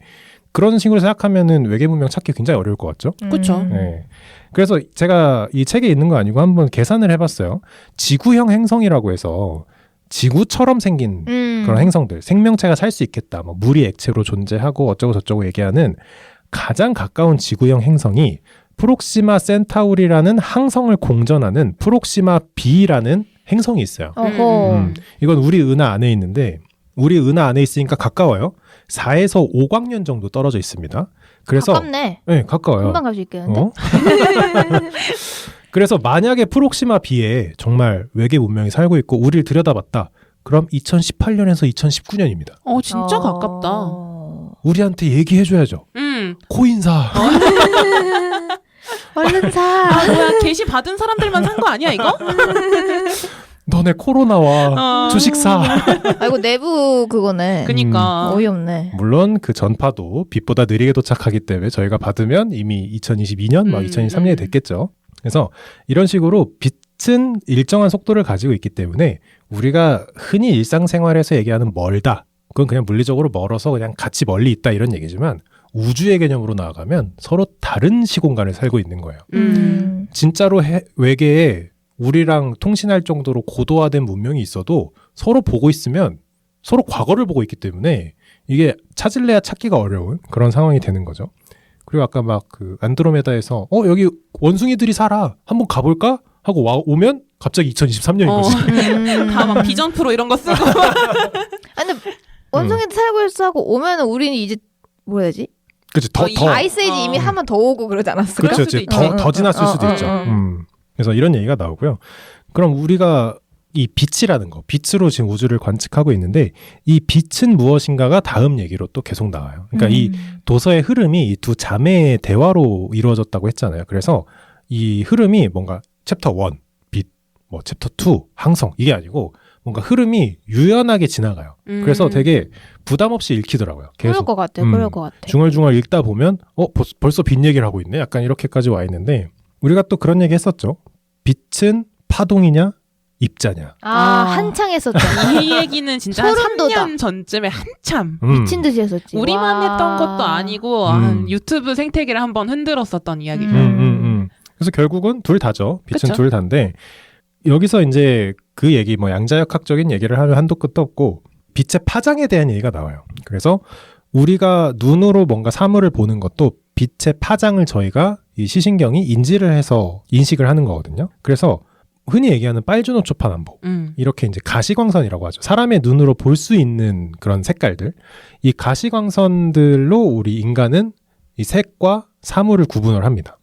그런 식으로 생각하면은 외계 문명 찾기 굉장히 어려울 것 같죠? 그렇죠. 네. 그래서 제가 이 책에 있는 거 아니고 한번 계산을 해봤어요. 지구형 행성이라고 해서 지구처럼 생긴 그런 행성들, 생명체가 살 수 있겠다. 뭐 물이 액체로 존재하고 어쩌고 저쩌고 얘기하는 가장 가까운 지구형 행성이 프록시마 센타우리라는 항성을 공전하는 프록시마 B라는 행성이 있어요. 이건 우리 은하 안에 있는데 우리 은하 안에 있으니까 가까워요. 4에서 5광년 정도 떨어져 있습니다. 그래서 가깝네. 네, 가까워요. 금방 갈 수 있겠는데? 그래서 만약에 프록시마 B에 정말 외계 문명이 살고 있고 우리를 들여다봤다. 그럼 2018년에서 2019년입니다. 진짜 가깝다. 우리한테 얘기해줘야죠. 코인사. 얼른 사. 뭐야, 게시 받은 사람들만 산 거 아니야 이거? 너네 코로나와 주식사. 아이고 내부 그거네. 그니까. 어이없네. 물론 그 전파도 빛보다 느리게 도착하기 때문에 저희가 받으면 이미 2022년, 막 2023년이 됐겠죠. 그래서 이런 식으로 빛은 일정한 속도를 가지고 있기 때문에 우리가 흔히 일상생활에서 얘기하는 멀다. 그건 그냥 물리적으로 멀어서 그냥 같이 멀리 있다 이런 얘기지만 우주의 개념으로 나아가면 서로 다른 시공간을 살고 있는 거예요. 진짜로 외계에 우리랑 통신할 정도로 고도화된 문명이 있어도 서로 보고 있으면 서로 과거를 보고 있기 때문에 이게 찾을래야 찾기가 어려운 그런 상황이 되는 거죠. 그리고 아까 막 그 안드로메다에서 여기 원숭이들이 살아 한번 가볼까 하고 오면 갑자기 2023년인 거지. 다 막 비전 프로 이런 거 쓰고. 근데 원숭이들 살고 있어 하고 오면은 우리는 이제 뭐라 해야 되지? 그치 더 아이스에이지 이미 한 번 더 오고 그러지 않았을까? 그렇죠. 더 지났을 수도 있죠. 그래서 이런 얘기가 나오고요. 그럼 우리가 이 빛이라는 거, 빛으로 지금 우주를 관측하고 있는데 이 빛은 무엇인가가 다음 얘기로 또 계속 나와요. 그러니까 이 도서의 흐름이 이 두 자매의 대화로 이루어졌다고 했잖아요. 그래서 이 흐름이 뭔가 챕터 1, 빛, 뭐 챕터 2, 항성 이게 아니고 뭔가 흐름이 유연하게 지나가요. 그래서 되게 부담 없이 읽히더라고요. 그럴 계속 것 같아. 그럴 것 같아. 중얼중얼 읽다 보면 벌써 빛 얘기를 하고 있네. 약간 이렇게까지 와 있는데 우리가 또 그런 얘기 했었죠. 빛은 파동이냐 입자냐. 한창 했었잖아. 이 얘기는 진짜 소름 한 돋아. 3년 전쯤에 한참 미친 듯이 했었지. 우리만 와. 했던 것도 아니고 한 유튜브 생태계를 한번 흔들었었던 이야기죠. 그래서 결국은 둘 다죠. 빛은 그쵸? 둘 다인데 여기서 이제 그 얘기 뭐 양자역학적인 얘기를 하면 한도 끝도 없고 빛의 파장에 대한 얘기가 나와요. 그래서 우리가 눈으로 뭔가 사물을 보는 것도 빛의 파장을 저희가 이 시신경이 인지를 해서 인식을 하는 거거든요. 그래서 흔히 얘기하는 빨주노 초파남보 이렇게 이제 가시광선이라고 하죠. 사람의 눈으로 볼 수 있는 그런 색깔들, 이 가시광선들로 우리 인간은 이 색과 사물을 구분을 합니다.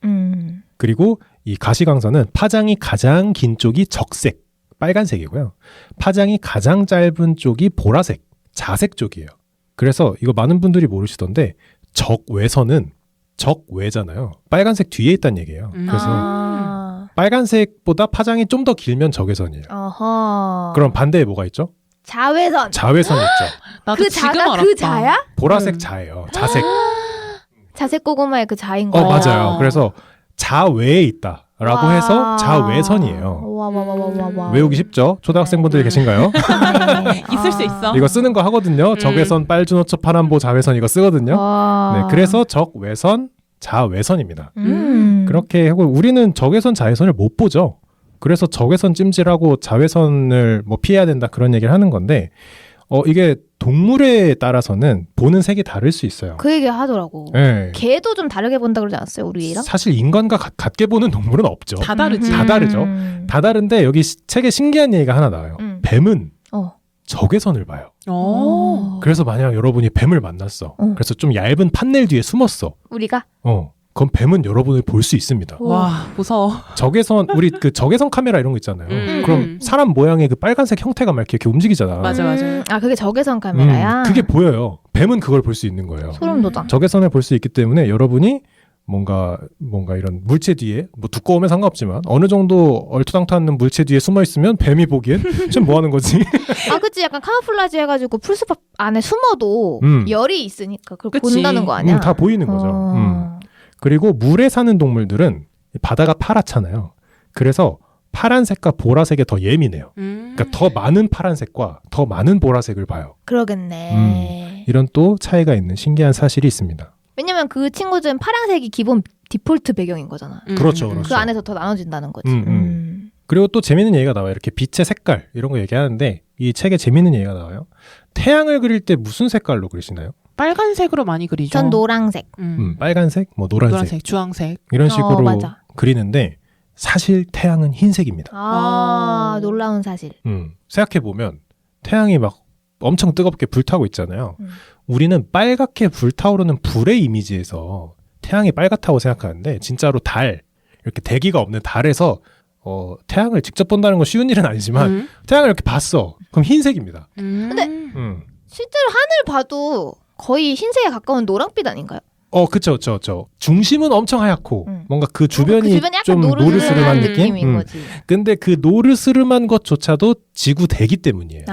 그리고 이 가시광선은 파장이 가장 긴 쪽이 적색, 빨간색이고요. 파장이 가장 짧은 쪽이 보라색, 자색 쪽이에요. 그래서 이거 많은 분들이 모르시던데 적외선은 적외잖아요. 빨간색 뒤에 있다는 얘기예요. 그래서 빨간색보다 파장이 좀 더 길면 적외선이에요. 어허. 그럼 반대에 뭐가 있죠? 자외선. 자외선 있죠. 나도 그 지금 자가 알았다. 그 자야? 보라색 자예요. 자색. 자색 고구마의 그 자인 거야. 맞아요. 그래서 자외에 있다라고 와. 해서 자외선이에요. 와. 외우기 쉽죠? 초등학생분들이 계신가요? 있을 수 있어. 이거 쓰는 거 하거든요. 적외선, 빨주노초, 파남보, 자외선 이거 쓰거든요. 네, 그래서 적외선, 자외선입니다. 그렇게 하고 우리는 적외선, 자외선을 못 보죠. 그래서 적외선 찜질하고 자외선을 뭐 피해야 된다 그런 얘기를 하는 건데 이게 동물에 따라서는 보는 색이 다를 수 있어요. 그 얘기 하더라고. 네. 개도 좀 다르게 본다 그러지 않았어요, 우리랑? 사실 인간과 같게 보는 동물은 없죠. 다 다르지. 다 다르죠. 다 다른데 여기 책에 신기한 얘기가 하나 나와요. 뱀은 적외선을 봐요. 그래서 만약 여러분이 뱀을 만났어. 그래서 좀 얇은 판넬 뒤에 숨었어. 우리가? 그럼 뱀은 여러분을 볼 수 있습니다. 와, 무서워. 적외선 우리 그 적외선 카메라 이런 거 있잖아요. 그럼 사람 모양의 그 빨간색 형태가 막 이렇게 움직이잖아. 맞아. 그게 적외선 카메라야? 그게 보여요. 뱀은 그걸 볼 수 있는 거예요. 소름 돋아. 적외선을 볼 수 있기 때문에 여러분이 뭔가 이런 물체 뒤에 뭐 두꺼우면 상관없지만 어느 정도 얼토당토하는 물체 뒤에 숨어 있으면 뱀이 보기엔 지금 뭐 하는 거지? 그치. 약간 카모플라지 해가지고 풀숲 안에 숨어도 열이 있으니까 그걸 그치. 본다는 거 아니야? 다 보이는 거죠. 그리고 물에 사는 동물들은 바다가 파랗잖아요. 그래서 파란색과 보라색에 더 예민해요. 그러니까 더 많은 파란색과 더 많은 보라색을 봐요. 그러겠네. 이런 또 차이가 있는 신기한 사실이 있습니다. 왜냐면 그 친구들은 파란색이 기본 디폴트 배경인 거잖아. 그렇죠. 그 안에서 더 나눠진다는 거지. 그리고 또 재밌는 얘기가 나와요. 이렇게 빛의 색깔 이런 거 얘기하는데 이 책에 재밌는 얘기가 나와요. 태양을 그릴 때 무슨 색깔로 그리시나요? 빨간색으로 많이 그리죠. 전 노랑색. 빨간색, 뭐 노란색, 주황색 이런 식으로 맞아. 그리는데 사실 태양은 흰색입니다. 놀라운 사실. 생각해 보면 태양이 막 엄청 뜨겁게 불타고 있잖아요. 우리는 빨갛게 불타오르는 불의 이미지에서 태양이 빨갛다고 생각하는데 진짜로 달 이렇게 대기가 없는 달에서 태양을 직접 본다는 건 쉬운 일은 아니지만 태양을 이렇게 봤어. 그럼 흰색입니다. 근데 실제로 하늘 봐도 거의 흰색에 가까운 노랑빛 아닌가요? 그쵸. 중심은 엄청 하얗고 뭔가 그 주변이 약간 좀 노르스름한 느낌? 거지. 근데 그 노르스름한 것조차도 지구 대기 때문이에요.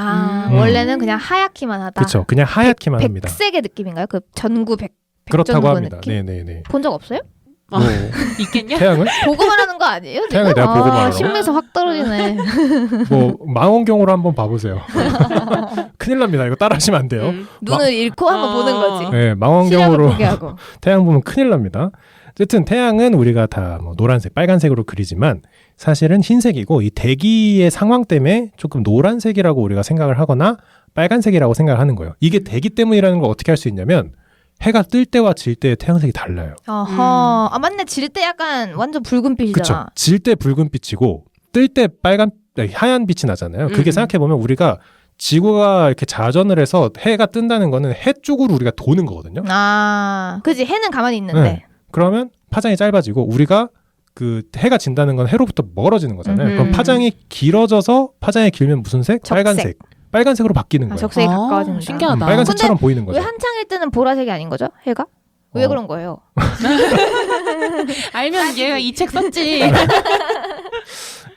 원래는 그냥 하얗기만 하다. 그쵸. 그냥 하얗기만 합니다. 백색의 느낌인가요? 그 전구 그렇다고 백전구 합니다. 느낌? 네네네. 본 적 없어요? 뭐, 있겠냐? 태양을? 보고 말하는 거 아니에요? 지금? 태양을 내가 보고 말하라고? 신뢰서 확 떨어지네. 뭐 망원경으로 한번 봐보세요. 큰일 납니다. 이거 따라하시면 안 돼요. 눈을 잃고 한번 보는 거지. 네, 시력을 망원경으로 포기하고. 태양 보면 큰일 납니다. 어쨌든 태양은 우리가 다 뭐 노란색, 빨간색으로 그리지만 사실은 흰색이고 이 대기의 상황 때문에 조금 노란색이라고 우리가 생각을 하거나 빨간색이라고 생각을 하는 거예요. 이게 대기 때문이라는 걸 어떻게 할 수 있냐면 해가 뜰 때와 질 때의 태양색이 달라요. 어허. 맞네. 질 때 약간 완전 붉은빛이잖아. 그쵸. 질 때 붉은빛이고 뜰 때 하얀 빛이 나잖아요. 그게 생각해보면 우리가 지구가 이렇게 자전을 해서 해가 뜬다는 거는 해 쪽으로 우리가 도는 거거든요. 그지. 해는 가만히 있는데. 네. 그러면 파장이 짧아지고 우리가 그 해가 진다는 건 해로부터 멀어지는 거잖아요. 음. 그럼 파장이 길어져서 파장이 길면 무슨 색? 적색. 빨간색. 빨간색으로 바뀌는 거예요. 적색이 가까워진다. 신기하다. 빨간색처럼 보이는 거죠. 왜 한창일 때는 보라색이 아닌 거죠? 해가? 왜 그런 거예요? 알면 얘가 이 책 썼지.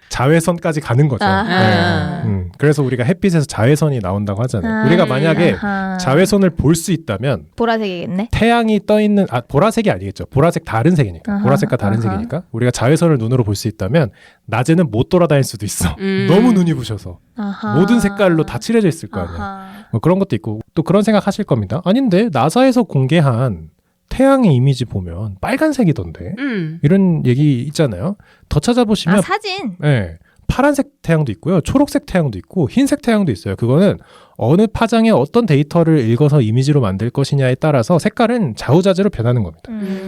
자외선까지 가는 거죠. 아하. 그래서 우리가 햇빛에서 자외선이 나온다고 하잖아요. 우리가 만약에 아하. 자외선을 볼 수 있다면 보라색이겠네. 태양이 떠 있는 보라색이 아니겠죠. 보라색 다른 색이니까. 아하, 보라색과 다른 아하. 색이니까 우리가 자외선을 눈으로 볼 수 있다면 낮에는 못 돌아다닐 수도 있어. 너무 눈이 부셔서 아하. 모든 색깔로 다 칠해져 있을 거 아니에요. 아하. 뭐 그런 것도 있고 또 그런 생각 하실 겁니다. 아닌데 나사에서 공개한 태양의 이미지 보면 빨간색이던데 이런 얘기 있잖아요. 더 찾아보시면 사진. 네, 파란색 태양도 있고요. 초록색 태양도 있고 흰색 태양도 있어요. 그거는 어느 파장에 어떤 데이터를 읽어서 이미지로 만들 것이냐에 따라서 색깔은 좌우자재로 변하는 겁니다.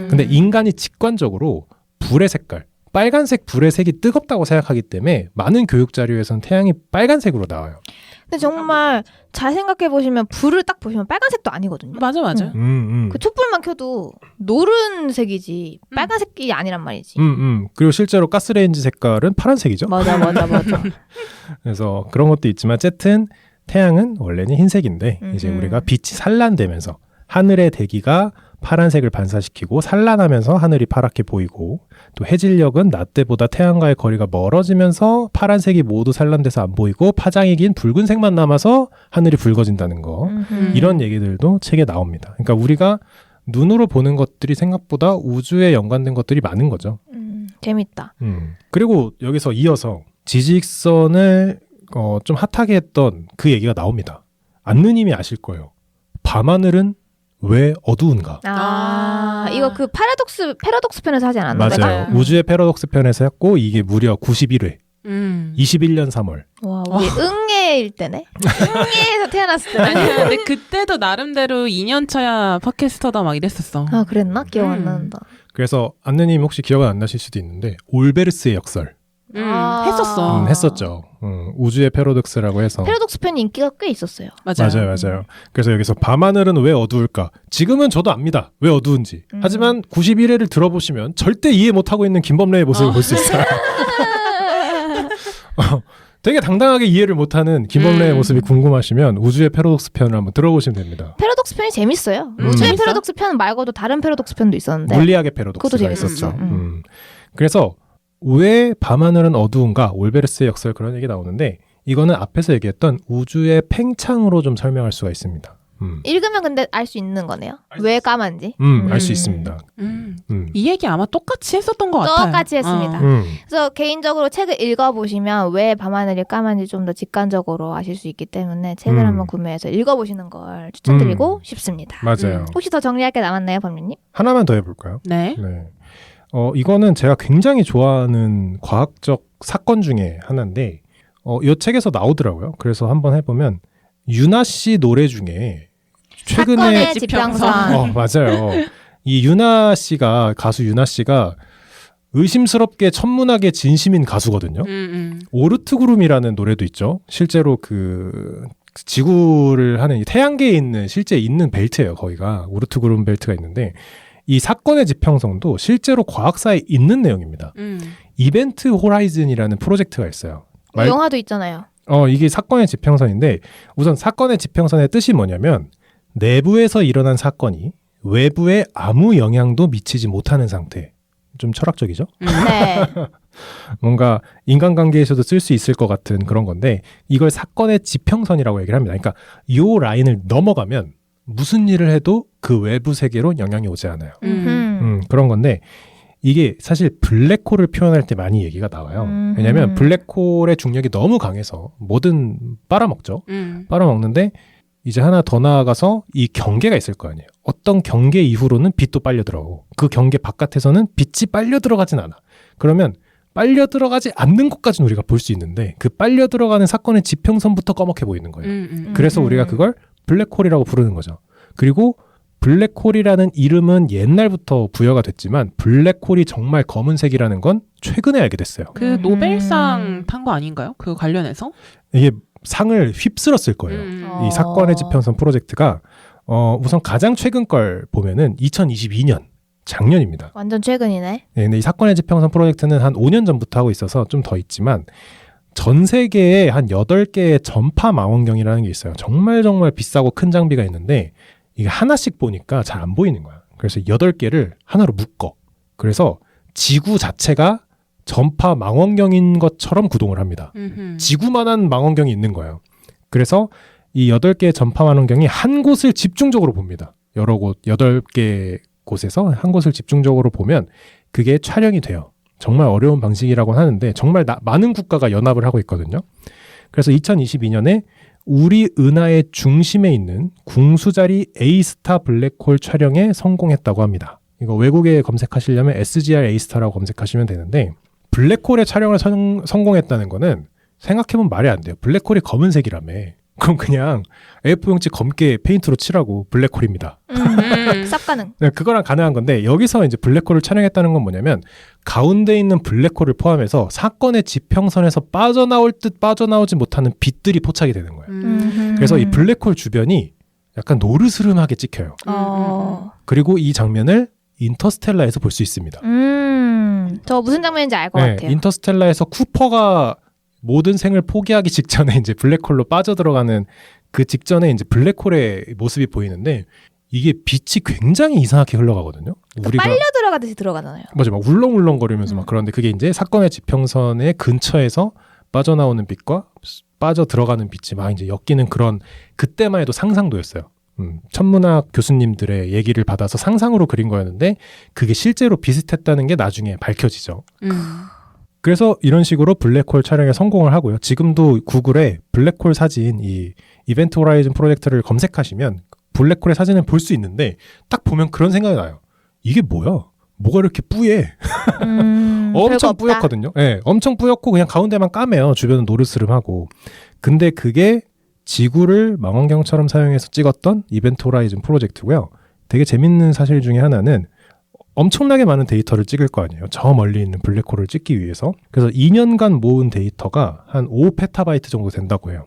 근데 인간이 직관적으로 불의 색깔, 빨간색 불의 색이 뜨겁다고 생각하기 때문에 많은 교육 자료에서는 태양이 빨간색으로 나와요. 근데 정말 잘 생각해 보시면 불을 딱 보시면 빨간색도 아니거든요. 맞아. 그 촛불만 켜도 노른색이지 빨간색이 아니란 말이지. 그리고 실제로 가스레인지 색깔은 파란색이죠. 맞아. 그래서 그런 것도 있지만 어쨌든 태양은 원래는 흰색인데 이제 우리가 빛이 산란되면서 하늘의 대기가 파란색을 반사시키고 산란하면서 하늘이 파랗게 보이고 또 해질녘은 낮 때보다 태양과의 거리가 멀어지면서 파란색이 모두 산란돼서 안 보이고 파장이 긴 붉은색만 남아서 하늘이 붉어진다는 거. 이런 얘기들도 책에 나옵니다. 그러니까 우리가 눈으로 보는 것들이 생각보다 우주에 연관된 것들이 많은 거죠. 재밌다. 그리고 여기서 이어서 지지익선을 좀 핫하게 했던 그 얘기가 나옵니다. 안느님이 아실 거예요. 밤하늘은 왜 어두운가? 이거 그 패러독스 편에서 하지 않았나? 맞아요. 우주의 패러독스 편에서 했고 이게 무려 91회. 21년 3월. 와, 우리 응애일 때네. 응애에서 태어났을 때네. 아니, 근데 그때도 나름대로 2년차야 팟캐스터다 막 이랬었어. 아, 그랬나? 기억 안 난다. 그래서 안느님 혹시 기억은 안 나실 수도 있는데 올베르스의 역설. 했었어. 했었죠. 우주의 패러독스라고 해서. 패러독스 편이 인기가 꽤 있었어요. 맞아요. 그래서 여기서 밤하늘은 왜 어두울까? 지금은 저도 압니다. 왜 어두운지. 하지만 91회를 들어보시면 절대 이해 못하고 있는 김범래의 모습을 볼 수 있어요. 되게 당당하게 이해를 못하는 김범래의 모습이 궁금하시면 우주의 패러독스 편을 한번 들어보시면 됩니다. 패러독스 편이 재밌어요. 우주의 재밌어? 패러독스 편 말고도 다른 패러독스 편도 있었는데. 물리학의 그것도 패러독스가 재밌었어. 있었죠. 그래서 왜 밤하늘은 어두운가? 올베르스의 역설 그런 얘기 나오는데 이거는 앞에서 얘기했던 우주의 팽창으로 좀 설명할 수가 있습니다. 읽으면 근데 알 수 있는 거네요. 왜 까만지. 알 수 있습니다. 이 얘기 아마 똑같이 했었던 것 같아요. 똑같이 했습니다. 그래서 개인적으로 책을 읽어보시면 왜 밤하늘이 까만지 좀 더 직관적으로 아실 수 있기 때문에 책을 한번 구매해서 읽어보시는 걸 추천드리고 싶습니다. 맞아요. 혹시 더 정리할 게 남았나요, 범님님? 하나만 더 해볼까요? 네. 이거는 제가 굉장히 좋아하는 과학적 사건 중에 하나인데 이 책에서 나오더라고요. 그래서 한번 해보면 유나 씨 노래 중에 최근에 사건의 지평선. 맞아요. 이 유나 씨가 가수 유나 씨가 의심스럽게 천문학의 진심인 가수거든요. 오르트구름이라는 노래도 있죠. 실제로 그 지구를 하는 이 태양계에 있는 실제 있는 벨트예요. 거기가 오르트구름 벨트가 있는데 이 사건의 지평선도 실제로 과학사에 있는 내용입니다. 이벤트 호라이즌이라는 프로젝트가 있어요. 영화도 있잖아요. 이게 사건의 지평선인데 우선 사건의 지평선의 뜻이 뭐냐면 내부에서 일어난 사건이 외부에 아무 영향도 미치지 못하는 상태. 좀 철학적이죠? 네. 뭔가 인간관계에서도 쓸 수 있을 것 같은 그런 건데 이걸 사건의 지평선이라고 얘기를 합니다. 그러니까 이 라인을 넘어가면 무슨 일을 해도 그 외부 세계로 영향이 오지 않아요. 그런 건데 이게 사실 블랙홀을 표현할 때 많이 얘기가 나와요. 왜냐하면 블랙홀의 중력이 너무 강해서 뭐든 빨아먹죠. 빨아먹는데 이제 하나 더 나아가서 이 경계가 있을 거 아니에요. 어떤 경계 이후로는 빛도 빨려 들어가고 그 경계 바깥에서는 빛이 빨려 들어가진 않아. 그러면 빨려 들어가지 않는 것까지는 우리가 볼 수 있는데 그 빨려 들어가는 사건의 지평선부터 꺼멓게 보이는 거예요. 그래서 우리가 그걸 블랙홀이라고 부르는 거죠. 그리고 블랙홀이라는 이름은 옛날부터 부여가 됐지만 블랙홀이 정말 검은색이라는 건 최근에 알게 됐어요. 그 노벨상 탄 거 아닌가요? 그 관련해서? 이게 상을 휩쓸었을 거예요. 이 사건의 지평선 프로젝트가 우선 가장 최근 걸 보면은 2022년 작년입니다. 완전 최근이네. 네, 근데 이 사건의 지평선 프로젝트는 한 5년 전부터 하고 있어서 좀 더 있지만 전 세계에 한 8개의 전파 망원경이라는 게 있어요. 정말 비싸고 큰 장비가 있는데 이게 하나씩 보니까 잘 안 보이는 거야. 그래서 8개를 하나로 묶어. 그래서 지구 자체가 전파 망원경인 것처럼 구동을 합니다. 지구만한 망원경이 있는 거예요. 그래서 이 8개의 전파 망원경이 한 곳을 집중적으로 봅니다. 여러 곳, 8개 곳에서 한 곳을 집중적으로 보면 그게 촬영이 돼요. 정말 어려운 방식이라고 하는데 정말 많은 국가가 연합을 하고 있거든요. 그래서 2022년에 우리 은하의 중심에 있는 궁수자리 A스타 블랙홀 촬영에 성공했다고 합니다. 이거 외국에 검색하시려면 SGR A스타라고 검색하시면 되는데 블랙홀의 촬영을 성공했다는 거는 생각해보면 말이 안 돼요. 블랙홀이 검은색이라며. 그럼 그냥 A4용지 검게 페인트로 칠하고 블랙홀입니다. 쌉 가능. 네, 그거랑 가능한 건데 여기서 이제 블랙홀을 촬영했다는 건 뭐냐면 가운데 있는 블랙홀을 포함해서 사건의 지평선에서 빠져나올 듯 빠져나오지 못하는 빛들이 포착이 되는 거예요. 그래서 이 블랙홀 주변이 약간 노르스름하게 찍혀요. 그리고 이 장면을 인터스텔라에서 볼 수 있습니다. 저 무슨 장면인지 알 것 같아요. 인터스텔라에서 쿠퍼가 모든 생을 포기하기 직전에 이제 블랙홀로 빠져들어가는 그 직전에 이제 블랙홀의 모습이 보이는데 이게 빛이 굉장히 이상하게 흘러가거든요. 우리가 빨려 들어가듯이 들어가잖아요. 맞아, 막 울렁울렁거리면서 막 그런데 그게 이제 사건의 지평선의 근처에서 빠져나오는 빛과 빠져 들어가는 빛이 막 이제 엮이는 그런 그때만 해도 상상도였어요. 천문학 교수님들의 얘기를 받아서 상상으로 그린 거였는데 그게 실제로 비슷했다는 게 나중에 밝혀지죠. 그래서 이런 식으로 블랙홀 촬영에 성공을 하고요. 지금도 구글에 블랙홀 사진, 이 이벤트 호라이즌 프로젝트를 검색하시면 블랙홀의 사진을 볼 수 있는데 딱 보면 그런 생각이 나요. 이게 뭐야? 뭐가 이렇게 뿌예? 엄청 뿌옇거든요. 네, 엄청 뿌옇고 그냥 가운데만 까매요. 주변은 노르스름하고. 근데 그게 지구를 망원경처럼 사용해서 찍었던 이벤트 호라이즌 프로젝트고요. 되게 재밌는 사실 중에 하나는 엄청나게 많은 데이터를 찍을 거 아니에요. 저 멀리 있는 블랙홀을 찍기 위해서. 그래서 2년간 모은 데이터가 한 5페타바이트 정도 된다고 해요.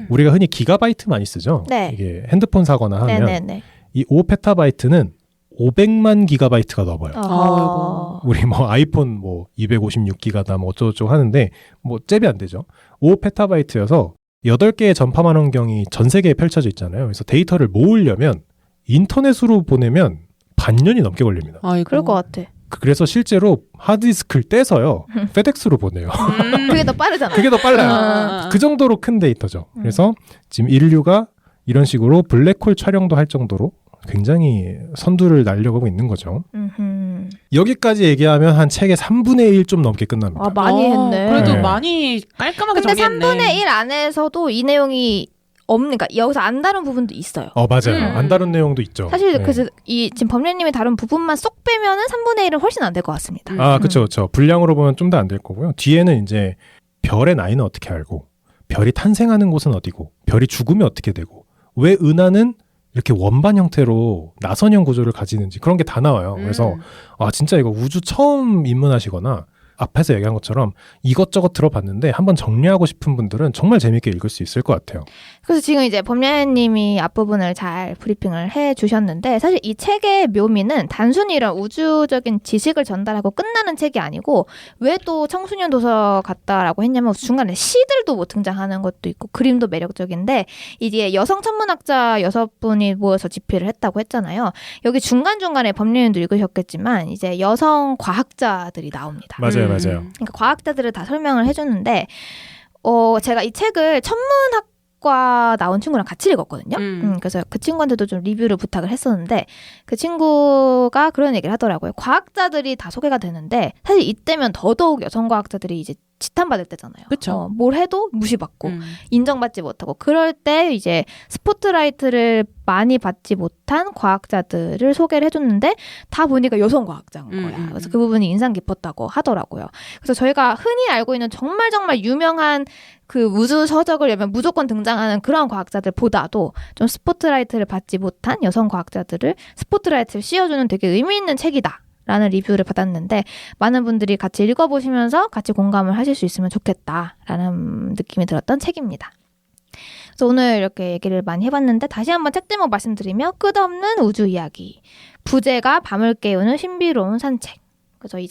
우리가 흔히 기가바이트 많이 쓰죠. 네. 이게 핸드폰 사거나 하면 네네네. 이 5페타바이트는 500만 기가바이트가 넘어요. 우리 뭐 아이폰 뭐 256기가다 뭐 어쩌고저쩌고 하는데 뭐 잽이 안 되죠. 5페타바이트여서 8개의 전파 망원경이 전 세계에 펼쳐져 있잖아요. 그래서 데이터를 모으려면 인터넷으로 보내면 반년이 넘게 걸립니다. 그럴 것 같아. 그래서 실제로 하드디스크를 떼서요. 페덱스로 보내요. 그게 더 빠르잖아. 그게 더 빨라요. 그 정도로 큰 데이터죠. 그래서 지금 인류가 이런 식으로 블랙홀 촬영도 할 정도로 굉장히 선두를 날려가고 있는 거죠. 여기까지 얘기하면 한 책의 3분의 1 좀 넘게 끝납니다. 많이 했네. 그래도 네. 많이 깔끔하게 근데 정리했네. 3분의 1 안에서도 이 내용이 그러니까 여기서 안 다룬 부분도 있어요. 맞아요. 안 다룬 내용도 있죠. 사실 네. 그래서 지금 범례님이 다룬 부분만 쏙 빼면은 3분의 1은 훨씬 안 될 것 같습니다. 그렇죠. 분량으로 보면 좀 더 안 될 거고요. 뒤에는 이제 별의 나이는 어떻게 알고, 별이 탄생하는 곳은 어디고, 별이 죽으면 어떻게 되고, 왜 은하는 이렇게 원반 형태로 나선형 구조를 가지는지 그런 게 다 나와요. 그래서 진짜 이거 우주 처음 입문하시거나 앞에서 얘기한 것처럼 이것저것 들어봤는데 한번 정리하고 싶은 분들은 정말 재밌게 읽을 수 있을 것 같아요. 그래서 지금 이제 범례님이 앞부분을 잘 브리핑을 해주셨는데 사실 이 책의 묘미는 단순히 이런 우주적인 지식을 전달하고 끝나는 책이 아니고 왜 또 청소년 도서 같다라고 했냐면 중간에 시들도 뭐 등장하는 것도 있고 그림도 매력적인데 이제 여성 천문학자 6분이 모여서 집필을 했다고 했잖아요. 여기 중간중간에 범례님도 읽으셨겠지만 이제 여성 과학자들이 나옵니다. 맞아요. 그러니까 과학자들을 다 설명을 해주는데 제가 이 책을 천문학과 나온 친구랑 같이 읽었거든요. 그래서 그 친구한테도 좀 리뷰를 부탁을 했었는데 그 친구가 그런 얘기를 하더라고요. 과학자들이 다 소개가 되는데 사실 이때면 더더욱 여성 과학자들이 이제 지탄받을 때잖아요. 그쵸. 뭘 해도 무시받고 인정받지 못하고 그럴 때 이제 스포트라이트를 많이 받지 못한 과학자들을 소개를 해줬는데 다 보니까 여성 과학자인 거야. 그래서 그 부분이 인상 깊었다고 하더라고요. 그래서 저희가 흔히 알고 있는 정말 유명한 그 우주 서적을 열면 무조건 등장하는 그런 과학자들보다도 좀 스포트라이트를 받지 못한 여성 과학자들을 스포트라이트를 씌워주는 되게 의미 있는 책이다. 라는 리뷰를 받았는데 많은 분들이 같이 읽어보시면서 같이 공감을 하실 수 있으면 좋겠다라는 느낌이 들었던 책입니다. 그래서 오늘 이렇게 얘기를 많이 해봤는데 다시 한번 책 제목 말씀드리면 끝없는 우주 이야기. 부제가 밤을 깨우는 신비로운 산책. 그래서 이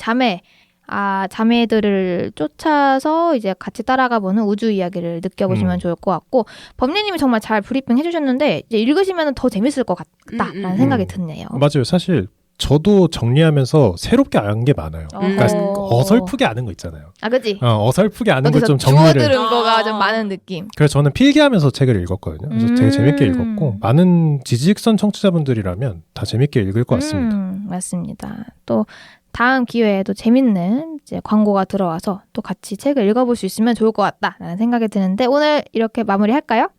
자매들을 쫓아서 이제 같이 따라가 보는 우주 이야기를 느껴보시면 좋을 것 같고 범례님이 정말 잘 브리핑 해주셨는데 이제 읽으시면 더 재밌을 것 같다라는 생각이 드네요. 맞아요. 사실 저도 정리하면서 새롭게 안 게 많아요. 그러니까 어설프게 아는 거 있잖아요. 아, 그치? 어설프게 아는 걸 좀 주워 정리를. 들은 거가 좀 많은 느낌. 그래서 저는 필기하면서 책을 읽었거든요. 그래서 되게 재밌게 읽었고 많은 지지익선 청취자분들이라면 다 재밌게 읽을 것 같습니다. 맞습니다. 또 다음 기회에도 재밌는 이제 광고가 들어와서 또 같이 책을 읽어볼 수 있으면 좋을 것 같다라는 생각이 드는데 오늘 이렇게 마무리할까요?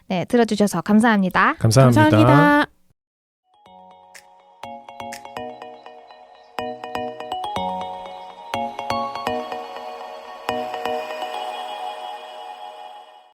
네, 들어주셔서 감사합니다. 감사합니다. 감사합니다.